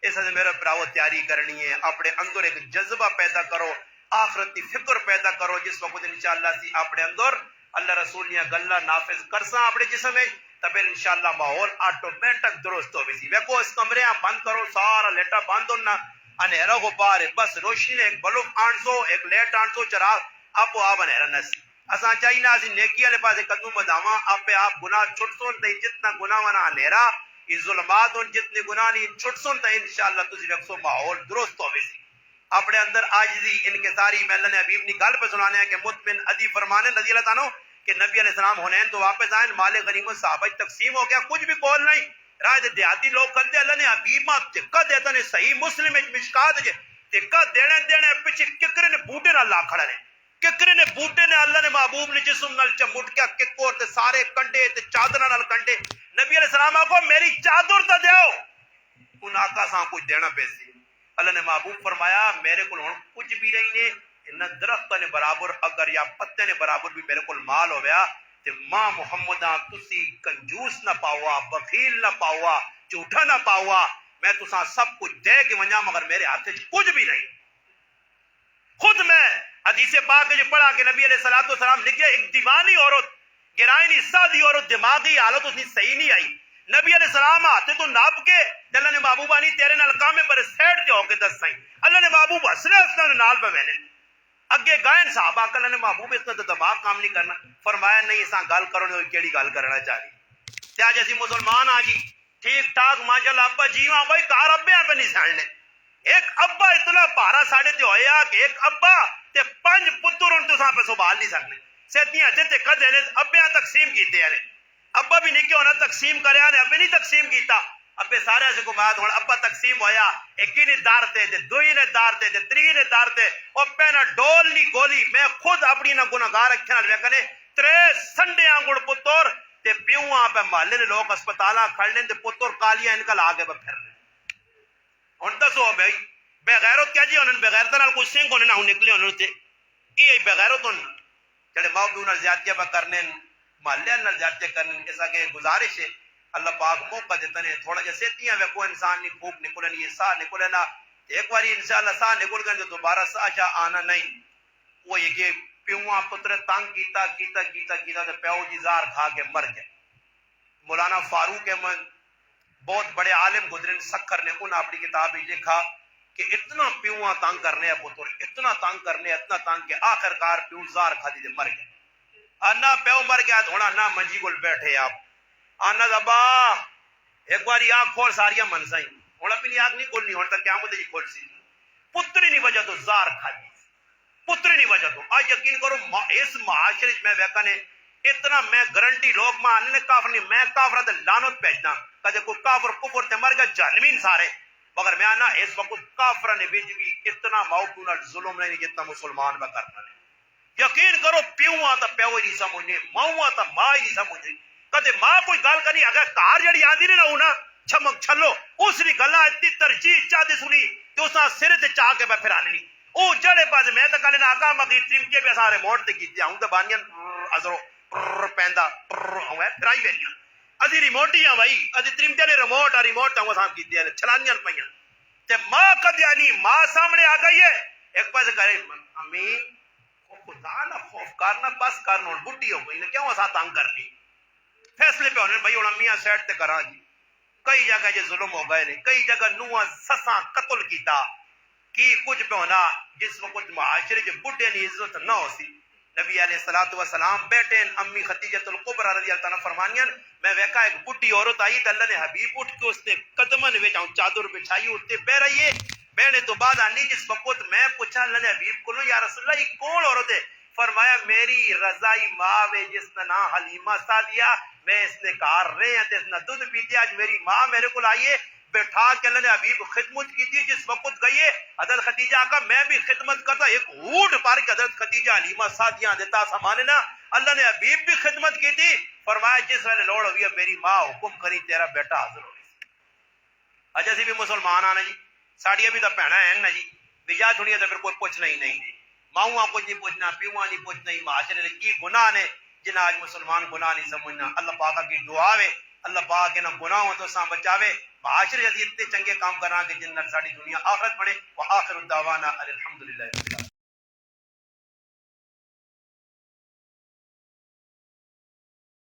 اس سے میرے بھراؤ تیاری کرنی ہے اپنے اندر ایک جذبہ پیدا کرو آخرت کی فکر پیدا کرو جس وقت انشاءاللہ سی اپنے اندر اللہ رسول نے گلا نافذ کرساں اپنے جسم میں تب انشاءاللہ ماحول آٹومیٹک درست ہو گئی دیکھو اس کمرے بند کرو سارا لیٹا بند ہونا انہیرا کو پارے بس روشنی نے ایک بلب 800 ایک لیٹ 800 چراغ آپ آپ انہیرا نسی اساں چاہیے نا اسی نیکی والے پاسے قدم بداواں آپ آپ گناہ چھٹ سون تے جتنا گناہ ونا انہیرا اس ظلمات اور جتنے گناہ نہیں چھٹ سون تے انشاءاللہ تسی ویکھو ماحول درست ہو گئی اپنے اندر عاجزی انکساری میں اللہ نے حبیب نے گل پہ سنانے ہیں کہ مطمئن ادی فرمانے رضی اللہ تعالیٰ کہ نبی علیہ السلام حنین تو واپس آئیں مال غنیمت صحابہ تقسیم ہو گیا کچھ بھی قول نہیں رائے دیہاتی لوگ کرتے اللہ نے حبیبہ تکہ دیتا نے صحیح مسلم مشکات جے تکہ دینے پیچھے ککرے نے بوٹے نہ لا کھڑا نے ککرے نے بوٹے نے اللہ نے محبوب نے جسم نال چمٹ کیا ککور تے سارے کنڈے تے چادر نال کنڈے نبی علیہ السلام آکو میری چادر تا دیو ان آقا ساں کچھ دینا پیسے اللہ نے محبوب فرمایا میرے کو کچھ بھی نہیں نے نہ درخت نے برابر اگر یا پتے نے برابر بھی میرے کو مال ہو گیا تے ماں محمدہ تسی کنجوس نہ پاؤا بخیل نہ پاؤا جھوٹا نہ پاؤا میں تساں سب کچھ دے کے ونجا مگر میرے ہاتھ کچھ بھی نہیں خود میں حدیث پاک جو پڑھا کہ نبی علیہ الصلوۃ والسلام لکھے ایک دیوانی عورت گرائنی سادی عورت دماغی حالت اس نے صحیح نہیں آئی نبی علیہ السلام آتے تو ناپ کے اللہ نے محبوبہ نہیں تیرے نال کامے پر سیٹ کے ہو کے دس سائیں اللہ نے محبوب حسنے حسنے نال پہ وینے اگے گائن صحابہ اللہ نے محبوب اس نے دماغ کام نہیں کرنا فرمایا نہیں اساں گل کرو نہیں کیڑی گل کرنا چاہیے کیا جیسی مسلمان آ جی ٹھیک ٹھاک ماشاءاللہ ابا جیواں بھائی کار ابے پہ نہیں سڑنے ایک ابا اتنا پارا ساڑے تے ہویا کہ ایک ابا تے 5 پتر ان تساں پہ سنبھال نہیں سکنے سیتیاں تے کدے نے ابے تقسیم کیتے ہیں ابا بھی نہیں کیوں نہ تقسیم کریا نے ابے نہیں تقسیم کیتا ابے سارے سے کو بات ہن ابا تقسیم ہویا ایک نے دار تے دوئی نے دار تے تری نے دار تے او پہنا ڈول نہیں گولی میں خود اپنی نہ گناہگار اکھیاں نال ویکھنے 3 سنڈے انگڑ پتر تے پیواں پہ محلے نے لوگ ہسپتالاں کھڑنے تے پتر کالیاں ان کا آگے پھرنے ہن دسو بھائی بے غیرت کیا جی انہاں بغیرت نال کوئی سنگ ہونے نہ نکلے انہاں تے یہ بے غیرت ہن جڑے ماں پیو نال زیادتیاں پہ کرنے محلے نال زیادتیاں کرنے ایسا کہ گزارش ہے اللہ پاک موقع دیتا نے تھوڑا جا سیتیاں وے کوئی انسان نہیں پھوک نکلے یہ سا نکلے نہ ایک باری انشاءاللہ سا نکل گئے تو دوبارہ سا آنا نہیں وہ یہ کہ پیواں پتر تنگ کیتا کیتا کیتا کیتا تے پیو جی زہر کھا کے مر گئے. مولانا فاروق احمد بہت بڑے عالم گزرے سکھر نے انہوں اپنی کتاب میں لکھا کہ اتنا پیواں تنگ کرنے ہیں پتر اتنا تنگ کرنے اتنا تنگ کہ آخر کار پیو زہر کھا دی مر گئے. آنا پیو مر گیا تو ہونا منجی کو بیٹھے آپ آنا دبا ایک باری آنکھ کھول ساریاں من سائیں ہوں اپنی آنکھ نہیں کھولنی ہوں تک قیامت جی کھول سی پتر نہیں وجہ تو زہر کھا دی پتر نہیں وجہ تو آج یقین کرو اس معاشرے میں ویکا نے اتنا میں گارنٹی لوگ ماں کافر نہیں میں کافر تے لعنت بھیجنا کدے کوئی کافر کفر تے مر گیا جہنمین سارے مگر میں آنا اس وقت کافر نے بھی اتنا موقع نال ظلم نہیں جتنا مسلمان میں کرنا ہے. یقین کرو پیواں تا پیو نہیں سمجھنے ماواں تا ماں ہی نہیں سمجھنے کدے ماں کوئی گل کرنی اگر کار جڑی آندی نہیں نہ ہونا چھمک چھلو اس دی گلاں اتنی ترجیح چاہتی سنی تے اس سر تے چاہ کے پھر آنی او جڑے پاس میں تے کل نہ آقا مگی ترمکے پہ سارے موڑ تے کیتے ہوں تے بانیاں ازرو پیندا ہوے پھرائی ویریاں ادھی ریموٹیاں بھائی ادھی ترمکے نے ریموٹ تے وساں کیتے چھلانیاں پیاں تے ماں کدیا نہیں ماں سامنے آ گئی ہے ایک پاس کرے امی خدا نہ خوف کرنا بس کرنا بڈھی ہو گئی نے کیوں اسا تنگ کرنی فیصلے پہ ہونے بھائی ہن میاں سیٹ تے کراں جی کئی جگہ یہ ظلم ہو گئے نے کئی جگہ نواں سساں قتل کیتا کی کچھ پہ ہونا جس وقت معاشرے جو بڈھے کی عزت نہ ہو سی نبی علیہ الصلوۃ والسلام بیٹھے امی خدیجۃ الکبریٰ رضی اللہ عنہا فرمانیاں میں ویکھا ایک بڈھی عورت آئی تے اللہ نے حبیب اٹھ کے اس نے قدمن وچ چادر بچھائی اٹھتے بہ رہی ہے بہنے تو بعد آنی جس وقت میں پوچھا اللہ نے حبیب کو یا رسول اللہ یہ کون عورت ہے فرمایا میری رضائی ماں وے جس کا نام حلیمہ سعدیہ میں اس نے کار رہے ہیں اس نے دودھ پیتی آج میری ماں میرے کو آئیے بیٹھا کے اللہ نے حبیب خدمت کی تھی جس وقت گئی ہے حضرت خدیجہ کا میں بھی خدمت کرتا ایک اونٹ پار کے حضرت خدیجہ حلیمہ سعدیہ دیتا سامانے نا اللہ نے حبیب بھی خدمت کی تھی فرمایا جس ویلے لوڑ ہوئی ہے میری ماں حکم کری تیرا بیٹا حاضر ہو اجے سی بھی مسلمان آنا جی ساڑیاں بھی تو بھੈਣਾਂ ہیں نا جی بجا چھڑیاں تو پھر کوئی پوچھنا ہی نہیں ماؤں کچھ نہیں پوچھنا پیواں نہیں پوچھنا معاشرے کی گناہ نے جنہیں آج مسلمان گناہ نہیں سمجھنا اللہ پاک کی دعا ہے اللہ پاک انہاں گناہوں تو ساں بچاوے معاشرے اتنے چنگے کام کرنا کہ جن ساری دنیا آخرت بڑھے وآخر الدعوانا الحمدللہ.